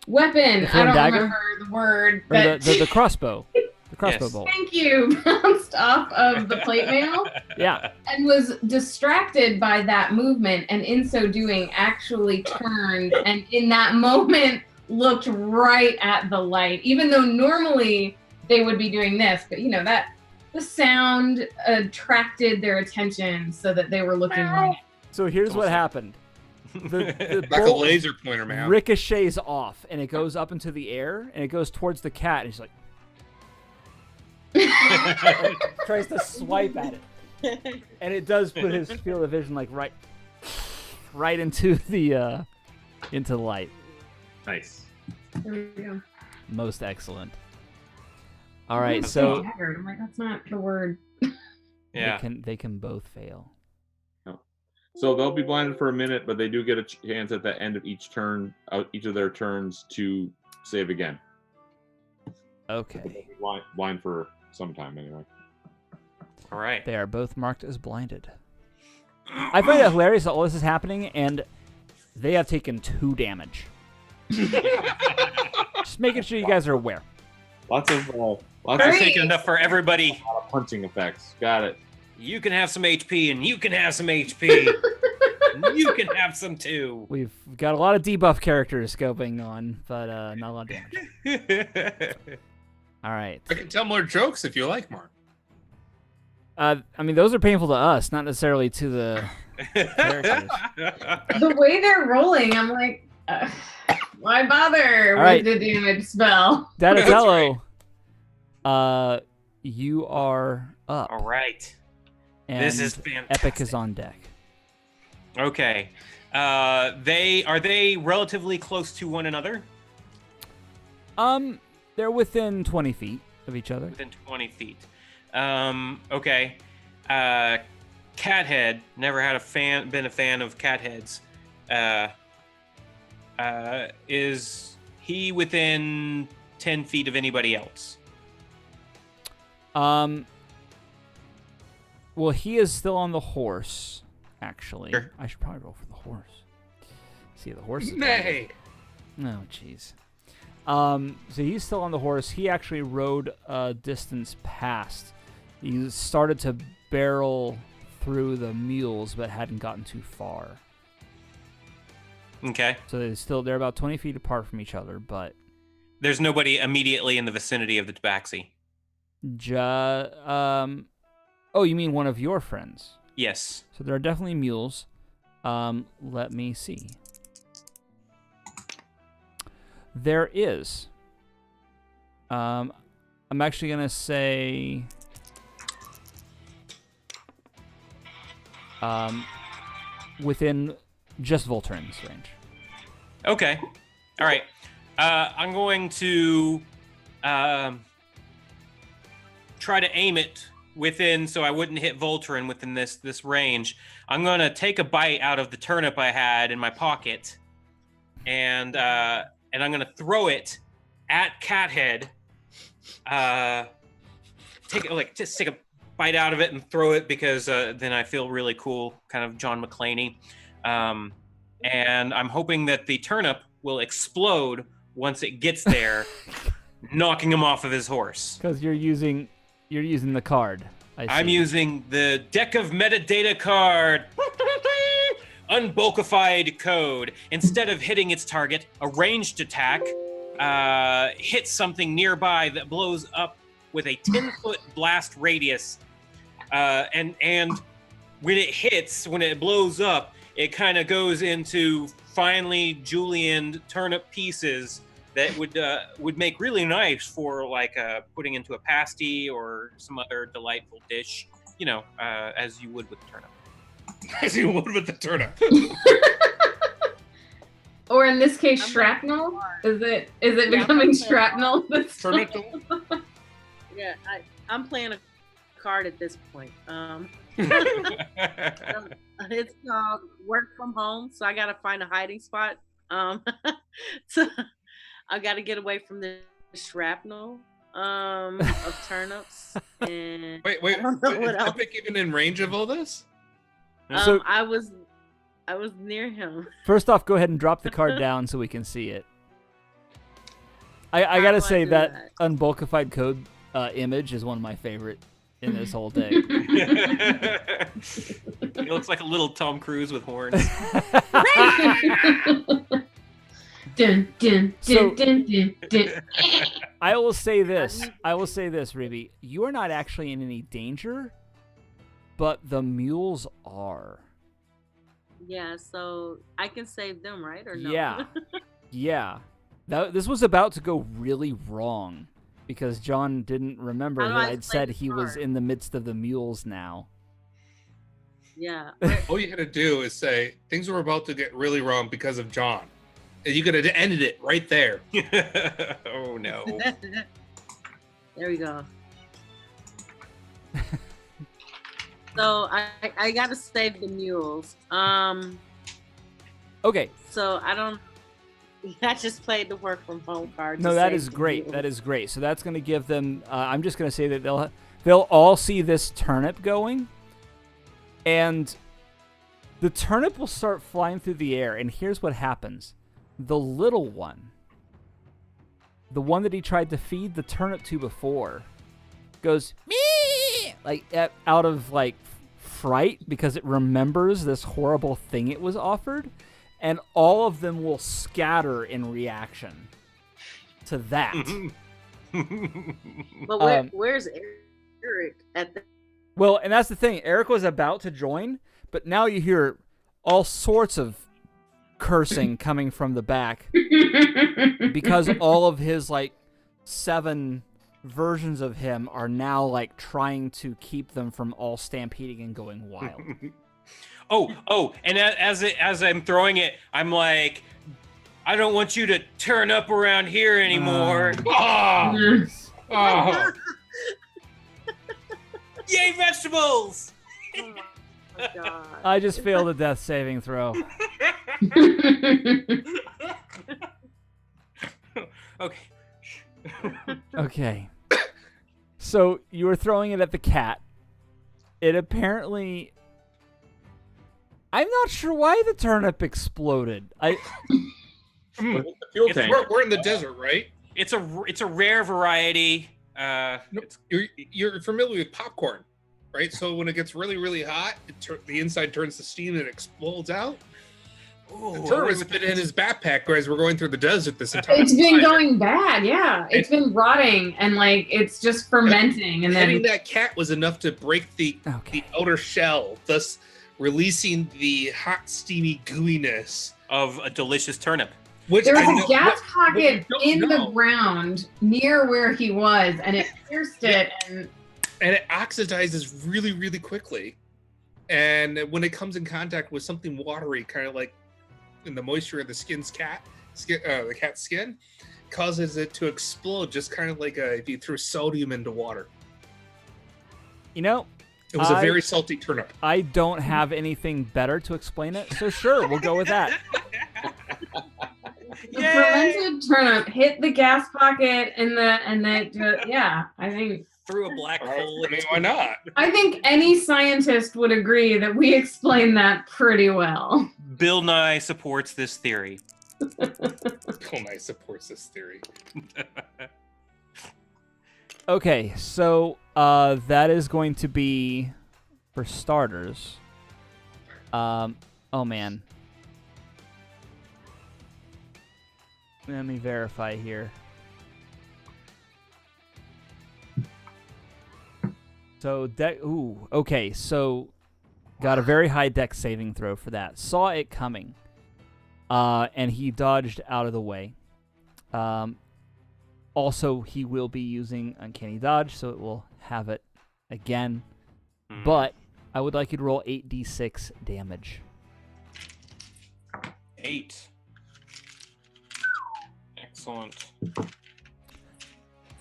weapon. I don't remember the word. But the crossbow. The crossbow Yes. bolt. Thank you. Bounced off of the plate mail. Yeah. And was distracted by that movement, and in so doing actually turned and in that moment looked right at the light, even though normally they would be doing this, but that the sound attracted their attention so that they were looking right. So here's what happened. The Like a bolt laser pointer, man. ricochets off, and it goes up into the air, and it goes towards the cat, and he's like, tries to swipe at it, and it does put his field of vision like right into the light. Nice. There we go. Most excellent. All right, so I'm like, that's not the word. Yeah. they can both fail. So they'll be blinded for a minute, but they do get a chance at the end of each turn, each of their turns, to save again. Okay. Blind for some time anyway. All right. They are both marked as blinded. I find it hilarious that all this is happening, and they have taken 2 damage. Just making sure you guys are aware. Lots of I've taken enough for everybody. punching effects. Got it. You can have some HP, and you can have some HP. And you can have some too. We've got a lot of debuff characters going on, but not a lot of damage. All right. I can tell more jokes if you like more. I mean, those are painful to us, not necessarily to the characters. The way they're rolling, I'm like, why bother with the damage spell? Donatello, you are up. All right. And This is fantastic. Epic is on deck. Okay. Are they relatively close to one another? They're within 20 feet of each other. Within 20 feet. Okay. Cathead, never been a fan of Catheads. Is he within 10 feet of anybody else? Well, he is still on the horse, actually. Sure. I should probably roll for the horse. See, the horse is... Nay. Oh, jeez. So he's still on the horse. He actually rode a distance past. He started to barrel through the mules, but hadn't gotten too far. Okay. So they're about 20 feet apart from each other, but... There's nobody immediately in the vicinity of the tabaxi. Oh, you mean one of your friends? Yes. So there are definitely mules. Let me see. There is. I'm actually gonna say. Within just Volturn's range. Okay. All right. I'm going to try to aim it within, so I wouldn't hit Voltron within this range. I'm going to take a bite out of the turnip I had in my pocket, and I'm going to throw it at Cathead. Just take a bite out of it and throw it, because then I feel really cool, kind of John McClaney. And I'm hoping that the turnip will explode once it gets there, knocking him off of his horse. Because you're using the card. I'm using the deck of metadata card. Unbulkified code. Instead of hitting its target, a ranged attack hits something nearby that blows up with a 10-foot blast radius. And when it blows up, it kind of goes into finely julienned turnip pieces that would make really nice for putting into a pasty or some other delightful dish, as you would with turnip. As you would with the turnip. Or in this case, shrapnel. Is it becoming shrapnel? Turnip. Yeah, I'm playing a card at this point. It's called work from home, so I gotta find a hiding spot. So I gotta get away from the shrapnel. Of turnips and Wait, I don't know is what else. Epic even in range of all this? So- I was near him. First off, go ahead and drop the card down so we can see it. I How gotta do I say do that that? unbulkified code image is one of my favorite in this whole day. It looks like a little Tom Cruise with horns. Dun, dun, So- dun, dun, dun, dun. I will say this, Ruby. You are not actually in any danger, but the mules are. Yeah, so I can save them, right? Or no? Yeah. Yeah. This was about to go really wrong because John didn't remember How do that I I'd play said the he was card? in the midst of the mules now. Yeah. All you had to do is say things were about to get really wrong because of John, and you could have ended it right there. Oh no. There we go. So I gotta save the mules. Okay. So I don't. I just played the work from home card. No, to that save is the great. mules. That is great. So that's going to give them. I'm just going to say that they'll all see this turnip going, and the turnip will start flying through the air. And here's what happens: the little one, the one that he tried to feed the turnip to before, goes me out of fright because it remembers this horrible thing it was offered. And all of them will scatter in reaction to that. But where's Eric at the? Well, and that's the thing. Eric was about to join, but now you hear all sorts of cursing coming from the back because all of his 7 versions of him are now trying to keep them from all stampeding and going wild. Oh, and as I'm throwing it, I'm like, I don't want you to turn up around here anymore. Oh, oh. Yay, vegetables! Oh my god. I just failed a death saving throw. Okay. Okay. So you were throwing it at the cat. It apparently... I'm not sure why the turnip exploded. With the fuel tank. We're in the desert, right? It's a rare variety. You're familiar with popcorn, right? So when it gets really, really hot, the inside turns to steam and it explodes out. The turnip's been in his backpack as we're going through the desert this entire time. It's been going bad, yeah. It's been rotting and it's just fermenting, and Hitting then that cat was enough to break the outer shell, thus releasing the hot, steamy gooiness. of a delicious turnip. Which there I was know- a gas what pocket you in don't the know- ground near where he was, and it pierced it. And and it oxidizes really, really quickly. And when it comes in contact with something watery, kind of like in the moisture of the the cat's skin, causes it to explode, just kind of like if you threw sodium into water. You know, It was a very salty turnip. I don't have anything better to explain it, so sure, we'll go with that. the fermented turnip hit the gas pocket I think Through a black hole. I mean, why not? I think any scientist would agree that we explained that pretty well. Bill Nye supports this theory. Bill Nye supports this theory. Okay, so that is going to be, for starters, oh man. Let me verify here. So, okay, so got a very high dex saving throw for that. Saw it coming, and he dodged out of the way. Also, he will be using Uncanny Dodge, so it will have it again. But I would like you to roll 8d6 damage. 8. Excellent.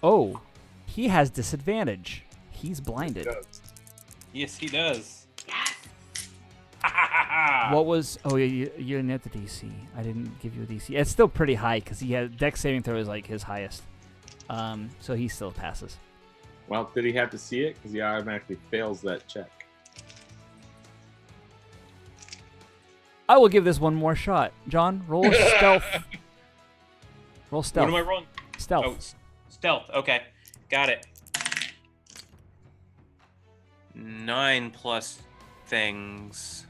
Oh, he has disadvantage. He's blinded. Yes, he does. What was... Oh, you didn't have the DC. I didn't give you a DC. It's still pretty high, because he had dex saving throw is his highest. So he still passes. Well, did he have to see it? Because he automatically fails that check. I will give this one more shot. John, roll stealth. Roll stealth. What am I rolling? Stealth. Oh, stealth. Okay, got it. 9 plus things.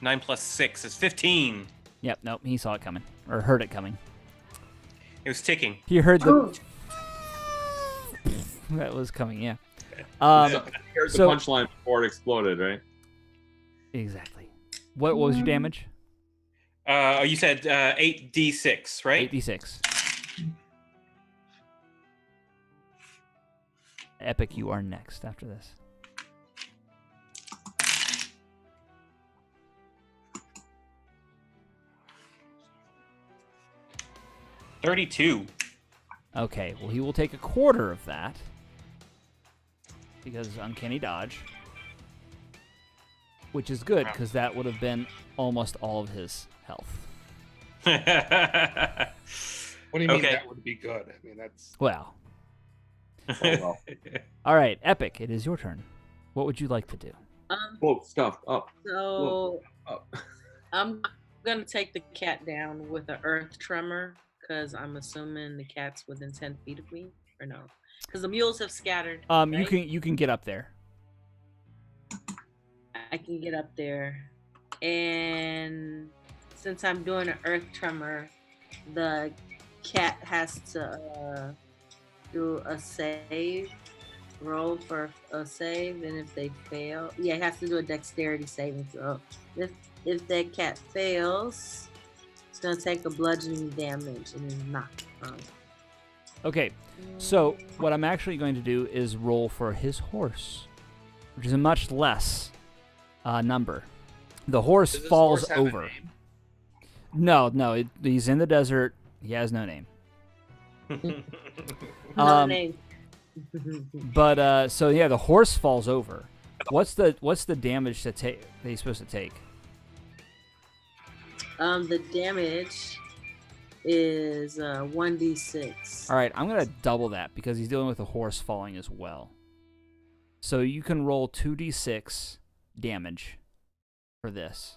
9 plus 6 is 15. Yep, nope, he saw it coming. Or heard it coming. It was ticking. He heard the... Oh, That was coming, yeah. He heard the punchline before it exploded, right? Exactly. What was your damage? You said 8d6, right? 8d6. Epic, you are next after this. $32. Okay, well, he will take a quarter of that. Because uncanny dodge. Which is good, because that would have been almost all of his health. What do you mean Okay. that would be good? I mean, that's... Well. Oh, well. All right, Epic, it is your turn. What would you like to do? Whoa, stuff up. So Up. I'm gonna take the cat down with an earth tremor because I'm assuming the cat's within 10 feet of me, or no? Because the mules have scattered. right? You can get up there. I can get up there, and since I'm doing an earth tremor, the cat has to do a save, roll for a save, and if they fail, yeah, it has to do a dexterity saving throw. If that cat fails, it's gonna take a bludgeoning damage and is knocked prone. Okay, so what I'm actually going to do is roll for his horse, which is a much less number. The horse Does this falls horse have a over. name? No, he's in the desert. He has no name. No name. But so yeah, the horse falls over. What's the damage that he's supposed to take? The damage is 1d6. All right, I'm gonna double that because he's dealing with a horse falling as well. So you can roll 2d6 damage for this,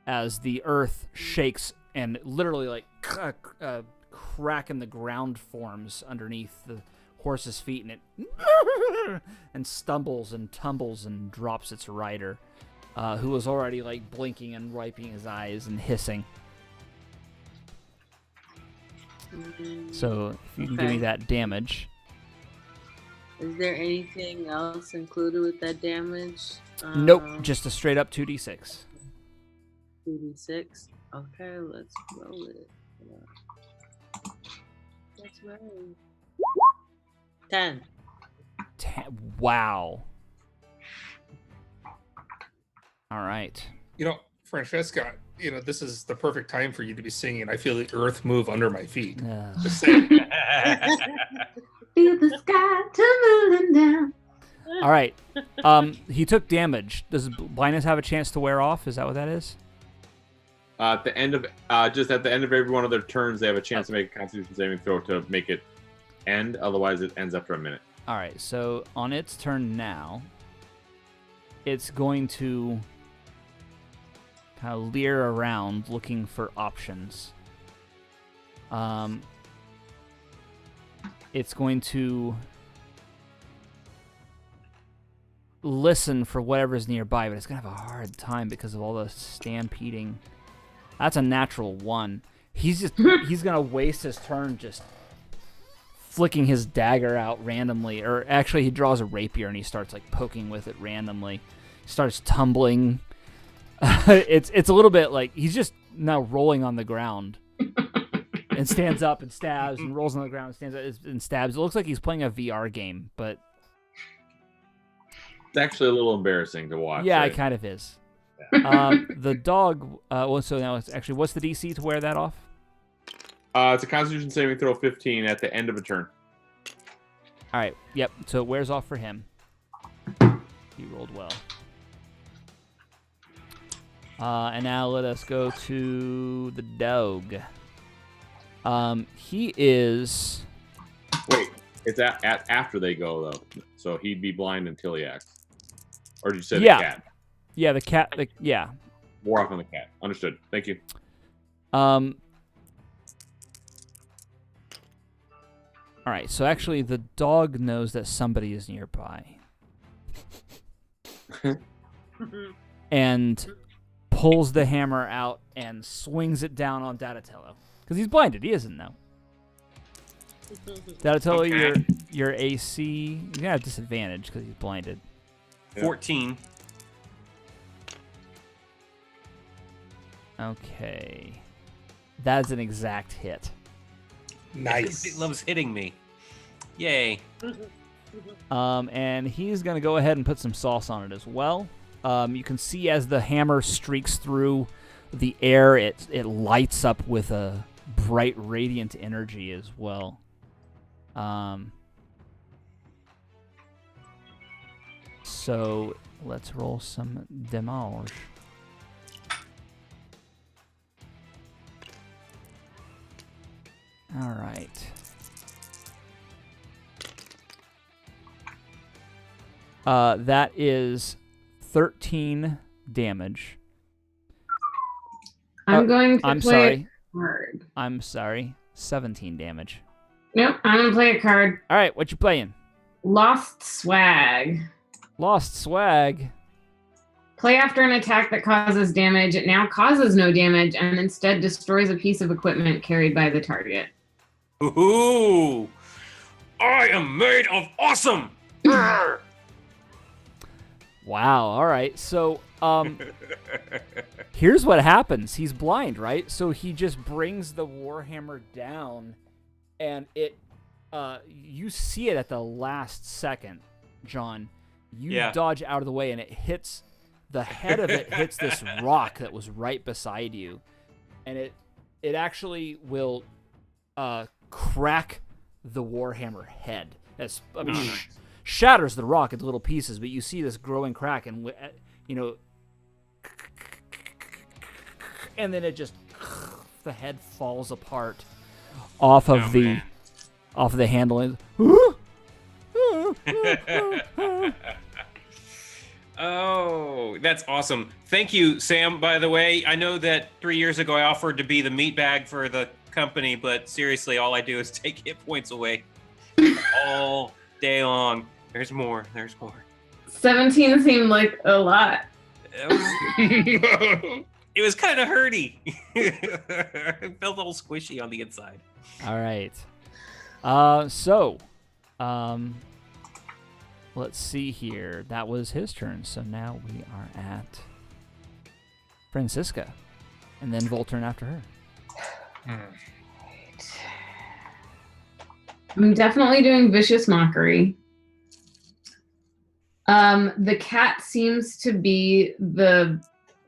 as the earth shakes and literally like crack in the ground forms underneath the horse's feet, and it and stumbles and tumbles and drops its rider, who was already like blinking and wiping his eyes and hissing. So if you can give me Okay. that damage. Is there anything else included with that damage? Nope, just a straight up 2d6. 2d6. Okay, let's roll it. Let's roll. 10. Wow. All right. You know, Francesca, you know, this is the perfect time for you to be singing. I feel the earth move under my feet. Just saying. feel the sky tumbling down. All right. He took damage. Does blindness have a chance to wear off? Is that what that is? At the end of just at the end of every one of their turns, they have a chance to make a Constitution saving throw to make it end. Otherwise, it ends after a minute. All right. So on its turn now, it's going to kind of leer around looking for options. It's going to listen for whatever's nearby, but it's going to have a hard time because of all the stampeding. That's a natural 1. He's going to waste his turn just flicking his dagger out randomly. Or actually, he draws a rapier and he starts like poking with it randomly. He starts tumbling. It's a little bit like he's just now rolling on the ground. And stands up and stabs and rolls on the ground and stands up and stabs. It looks like he's playing a VR game, but It's actually a little embarrassing to watch. yeah, right? it kind of is. The dog. Well, so now it's actually, what's the DC to wear that off? It's a Constitution saving throw 15 at the end of a turn. All right. Yep. So it wears off for him. He rolled well. And now let us go to the dog. He is. Wait, it's after they go though, so he'd be blind until he acts. Or did you say the cat? Yeah, the cat. Yeah. More off on the cat. Understood. Thank you. All right. So actually, the dog knows that somebody is nearby, and pulls the hammer out and swings it down on Donatello because he's blinded. He isn't though. Donatello, Okay. your AC, you're gonna have disadvantage because he's blinded. 14. Okay, that's an exact hit. Nice. It loves hitting me. Yay. And he's gonna go ahead and put some sauce on it as well. You can see as the hammer streaks through the air, it lights up with a bright, radiant energy as well. So let's roll some damage. All right. That is 13 damage. I'm going to I'm play sorry. a card. I'm sorry. 17 damage. Nope, I'm going to play a card. All right, what you playing? Lost Swag. Lost Swag. Play after an attack that causes damage. It now causes no damage and instead destroys a piece of equipment carried by the target. Ooh. I am made of awesome. Wow, all right. So, here's what happens. He's blind, right? So he just brings the warhammer down, and it, you see it at the last second, John. You dodge out of the way, and it hits, the head of it hits this rock that was right beside you, and it actually will crack the warhammer head. Shatters the rock into little pieces, but you see this growing crack, and and then it just, the head falls apart off of the handle. Oh, that's awesome. Thank you, Sam, by the way. I know that 3 years ago I offered to be the meat bag for the company, but seriously, all I do is take hit points away all day long. There's more. 17 seemed like a lot. It was kind of hurty. It felt a little squishy on the inside. All right. Let's see here. That was his turn. So now we are at Francisca, and then Volturn after her. I'm definitely doing Vicious Mockery. The cat seems to be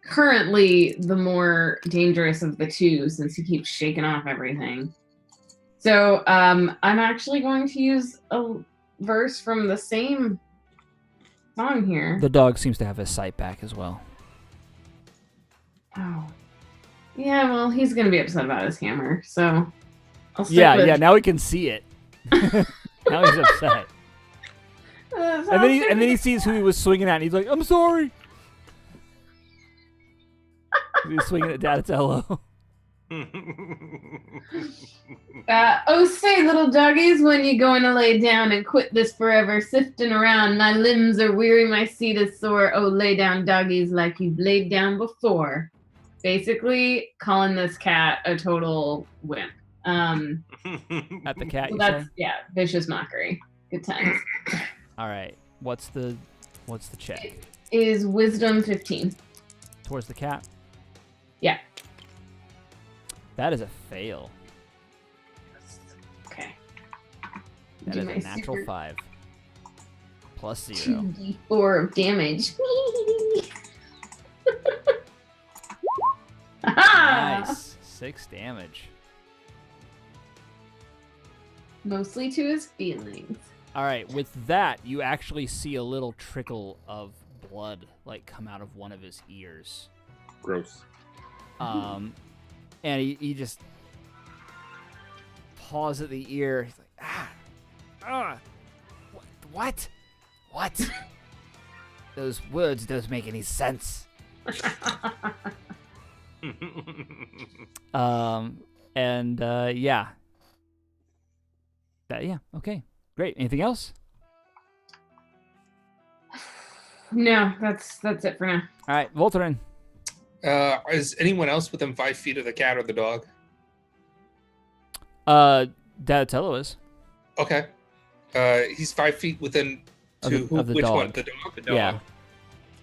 currently the more dangerous of the two since he keeps shaking off everything. So I'm actually going to use a verse from the same song here. The dog seems to have his sight back as well. Oh. Yeah, well, he's going to be upset about his hammer, so I'll stick Yeah, now we can see it. Now he's upset. And then he sees who he was swinging at, and he's like, I'm sorry. He's swinging at Donatello. Oh, say, little doggies, when you going to lay down and quit this forever sifting around? My limbs are weary, my seat is sore. Oh, lay down, doggies, like you've laid down before. Basically, calling this cat a total wimp. At the cat, so that's Vicious Mockery. Good times. All right, what's the check? It is Wisdom 15. Towards the cat? Yeah. That is a fail. Okay. That Do is my a natural super 5. Plus 0. 2d4 of damage. Nice. 6 damage. Mostly to his feelings. All right, with that, you actually see a little trickle of blood come out of one of his ears. Gross. And he just paws at the ear. He's like, what? Those words don't make any sense. Yeah. Okay. Great. Anything else? No, that's it for now. All right, Voltaren. Is anyone else within 5 feet of the cat or the dog? Donatello is. Okay. He's 5 feet within Of the which dog. one? The dog? The dog. Yeah.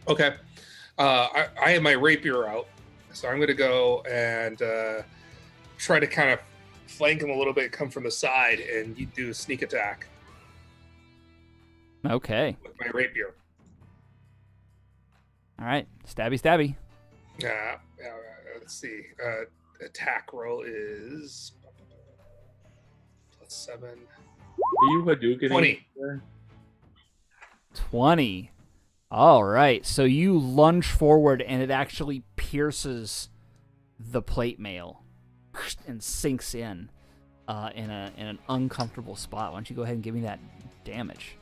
Okay. I have my rapier out, so I'm going to go and try to kind of flank him a little bit, come from the side, and you do a sneak attack Okay. with my rapier. All right. Stabby. Let's see. Attack roll is +7. Are you Hadouken? 20. 20. All right. So you lunge forward, and it actually pierces the plate mail and sinks in an uncomfortable spot. Why don't you go ahead and give me that damage?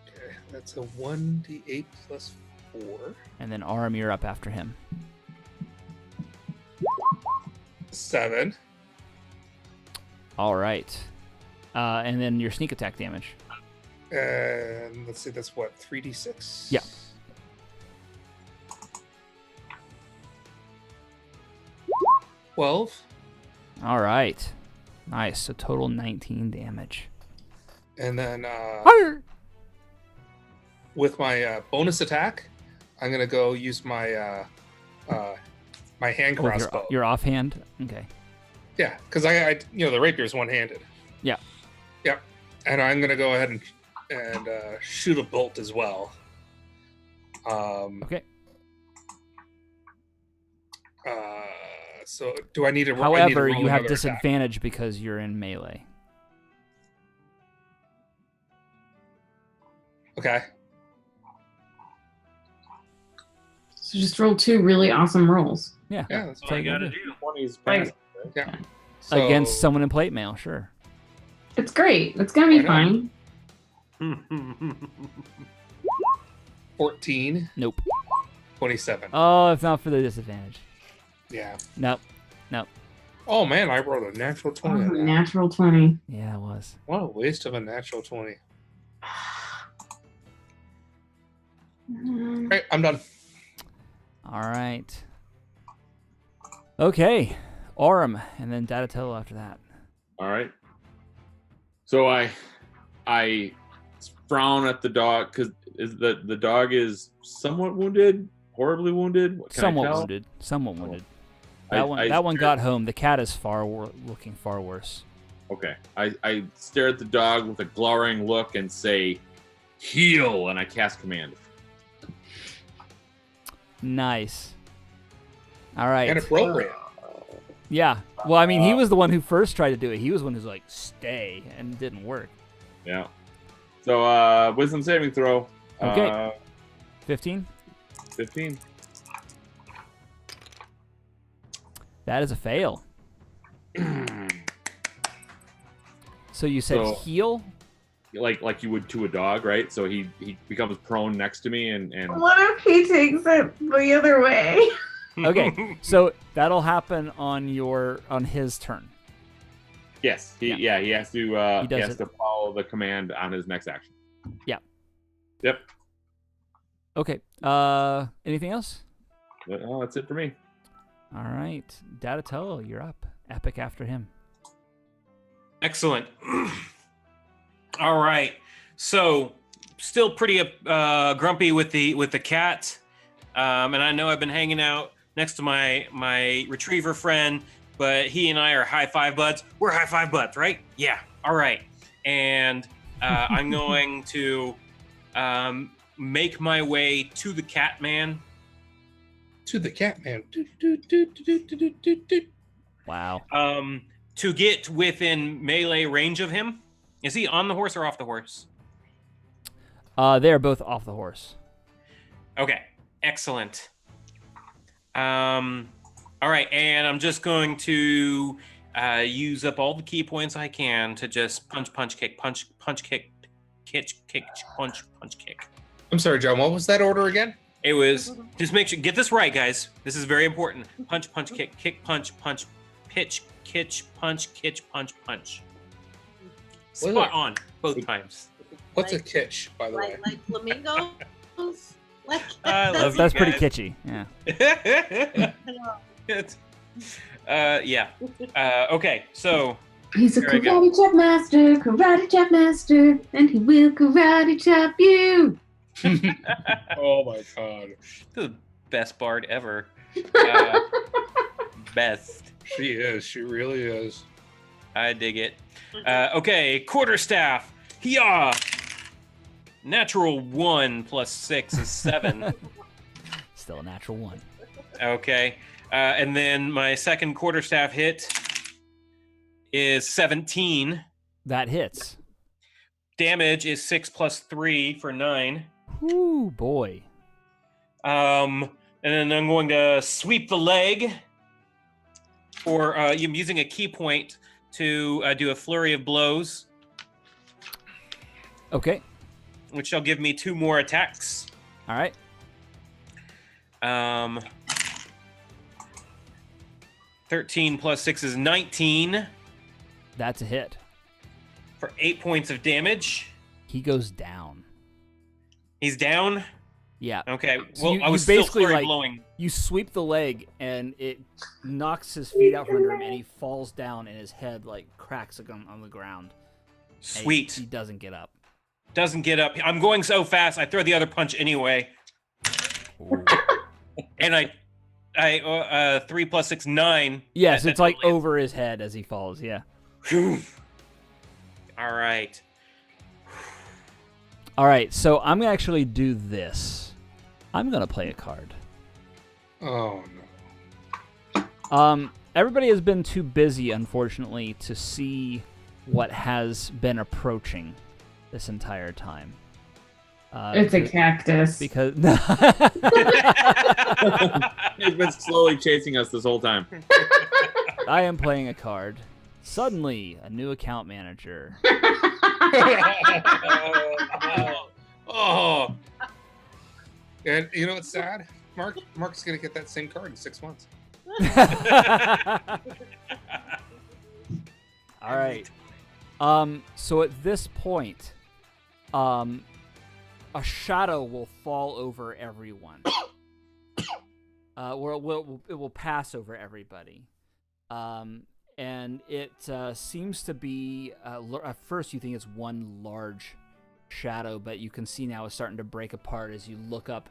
Okay, that's a 1d8 +4. And then Aram, you're up after him. 7. All right. And then your sneak attack damage. And let's see, that's what, 3d6? Yeah. $12. All right. Nice. So total 19 damage. And then with my bonus attack, I'm gonna go use my my hand With crossbow. your offhand? Okay. Yeah, because I the rapier is one-handed. Yeah. Yep. And I'm gonna go ahead and shoot a bolt as well. Okay. So do I need to? However, roll you have another attack? disadvantage because you're in melee. Okay. So just roll 2 really awesome rolls. Yeah. Yeah, that's All you gotta do. 20's pass. yeah. So, Against someone in plate mail, sure. It's great. It's gonna be Why not? fine. 14, Nope. 27. Oh, if not for the disadvantage. Yeah. Nope. Oh man, I rolled a natural 20. on that. Natural 20. Yeah, it was. What a waste of a natural 20. All right, I'm done. All right. Okay. Aurum, and then Donatello after that. All right. So I frown at the dog because the dog is somewhat wounded, horribly wounded. Can I tell? Somewhat wounded. I- That one I- got home. The cat is looking far worse. Okay. I stare at the dog with a glowering look and say, "Heal!" and I cast command. Nice. All right. And appropriate. Yeah. Well, I mean, he was the one who first tried to do it. He was the one who's like, stay, and it didn't work. Yeah. So wisdom saving throw. Okay. 15? 15. That is a fail. So you said So- heal? Like you would to a dog, right? So he becomes prone next to me and What if he takes it the other way? Okay. So that'll happen on his turn. yes, he has to He does has it. to follow the command on his next action. Yeah. Yep. Okay. Anything else? Oh, that's it for me. All right. Donatello, you're up. Epic after him. Excellent. All right. So, still pretty grumpy with the cat, and I know I've been hanging out next to my retriever friend, but he and I are high five buds. We're high five buds, right? Yeah. All right. And I'm going to make my way to the cat man. To the cat man. Wow. To get within melee range of him. Is he on the horse or off the horse? They're both off the horse. Okay, excellent. All right, and I'm just going to use up all the key points I can to just punch, kick, punch, kick, punch, kick. I'm sorry, John. What was that order again? It was just make sure get this right, guys. This is very important. Punch, kick, punch, pitch, punch. Spot on both times. What's a kitsch, by the way? Like flamingos? Like That's pretty kitschy. Yeah. Yeah. Okay, so He's a There we go. karate chop master, and he will karate chop you. Oh my god. the best bard ever. Best. She is. She really is. I dig it. Okay, quarterstaff. Hiya! Natural 1 plus 6 is 7. Still a natural 1. Okay. And then my second quarterstaff hit is 17. That hits. Damage is 6 plus 3 for 9. Ooh, boy. And then I'm going to sweep the leg. Or I'm using a key point to do a flurry of blows, Okay. which shall give me 2 more attacks. All right. 13 plus 6 is 19 That's a hit. for 8 points of damage. He goes down. He's down. Yeah. Okay. So Well, you- I you was still basically, flurry like, blowing. You sweep the leg, and it knocks his feet out from under him, and he falls down, and his head like cracks on the ground. And Sweet. He doesn't get up. Doesn't get up. I'm going so fast. I throw the other punch anyway. And I 3 plus 6, 9. Yes, That- it's like that- over his head as he falls. Yeah. Phew. All right. All right. So I'm gonna actually do this. I'm gonna play a card. Oh no. Everybody has been too busy, unfortunately, to see what has been approaching this entire time. It's a cactus. Because He's been slowly chasing us this whole time. I am playing a card. Suddenly, a new account manager. Oh. And you know what's sad? Mark's gonna get that same card in 6 months. All right. So at this point, a shadow will fall over everyone. It will pass over everybody. And it seems to be, at first you think it's one large shadow, but you can see now it's starting to break apart as you look up,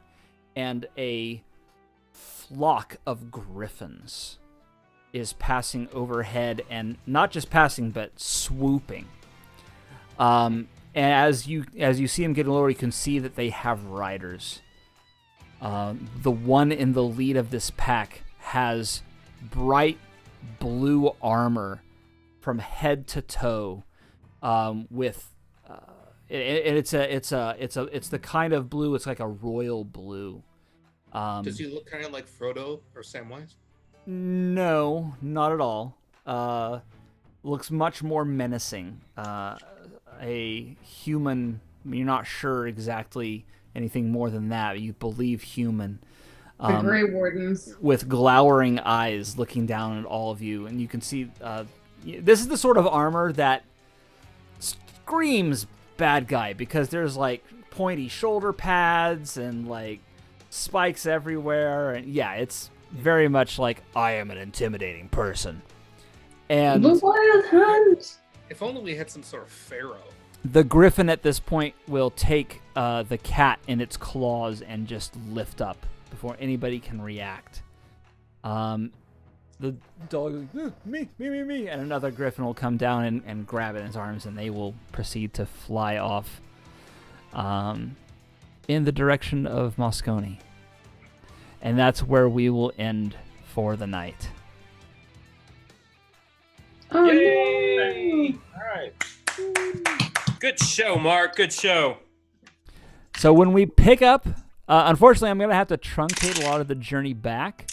and a flock of griffins is passing overhead, and not just passing, but swooping. And as you see them getting lower, you can see that they have riders. The one in the lead of this pack has bright blue armor from head to toe, with it's the kind of blue. It's like a royal blue. Does he look kind of like Frodo or Samwise? No, not at all. Looks much more menacing. A human. You're not sure exactly anything more than that. You believe human. The Grey Wardens. With glowering eyes looking down at all of you, and you can see this is the sort of armor that screams bad guy, because there's like pointy shoulder pads and like spikes everywhere, and yeah, it's very much like I am an intimidating person. And The Wild Hunt. If only we had some sort of pharaoh. the griffin at this point will take the cat in its claws and just lift up before anybody can react. The dog goes, me, and another griffin will come down and grab it in his arms, and they will proceed to fly off in the direction of Moscone. And that's where we will end for the night. Oh, Yay! no. All right. Good show, Mark. Good show. So when we pick up, unfortunately, I'm going to have to truncate a lot of the journey back.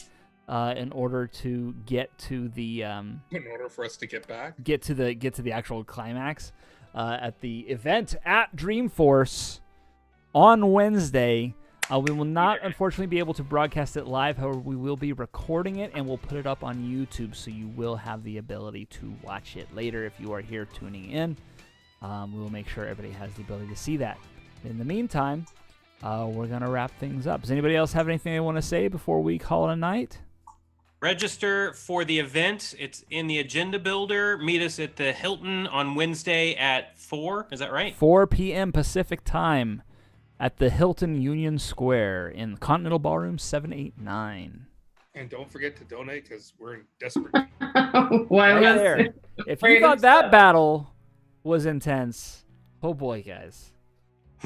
in order to get to the In order for us to get back. get to the actual climax at the event at Dreamforce on Wednesday. We will not, unfortunately, be able to broadcast it live. However, we will be recording it, and we'll put it up on YouTube, so you will have the ability to watch it later if you are here tuning in. We will make sure everybody has the ability to see that. In the meantime, we're going to wrap things up. Does anybody else have anything they want to say before we call it a night? Register for the event. It's in the agenda builder. Meet us at the Hilton on Wednesday at 4. Is that right? 4 p.m. Pacific time at the Hilton Union Square in Continental Ballroom 789. And don't forget to donate because we're in desperate. Why Right was there. it? If you thought that battle was intense, oh boy, guys.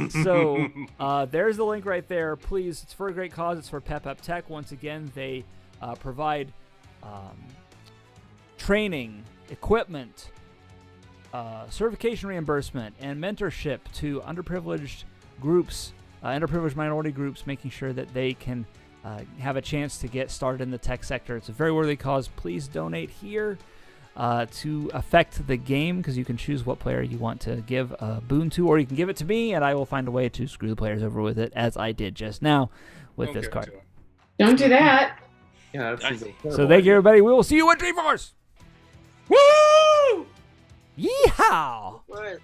So there's the link right there. Please, it's for a great cause. It's for Pep Up Tech. Once again, they provide training, equipment, certification reimbursement, and mentorship to underprivileged groups, underprivileged minority groups, making sure that they can have a chance to get started in the tech sector. It's a very worthy cause. Please donate here to affect the game, because you can choose what player you want to give a boon to, or you can give it to me, and I will find a way to screw the players over with it, as I did just now with this card. Don't do that. Yeah, that's So thank you, everybody. We will see you at Dreamforce. Woo! Yeehaw! What?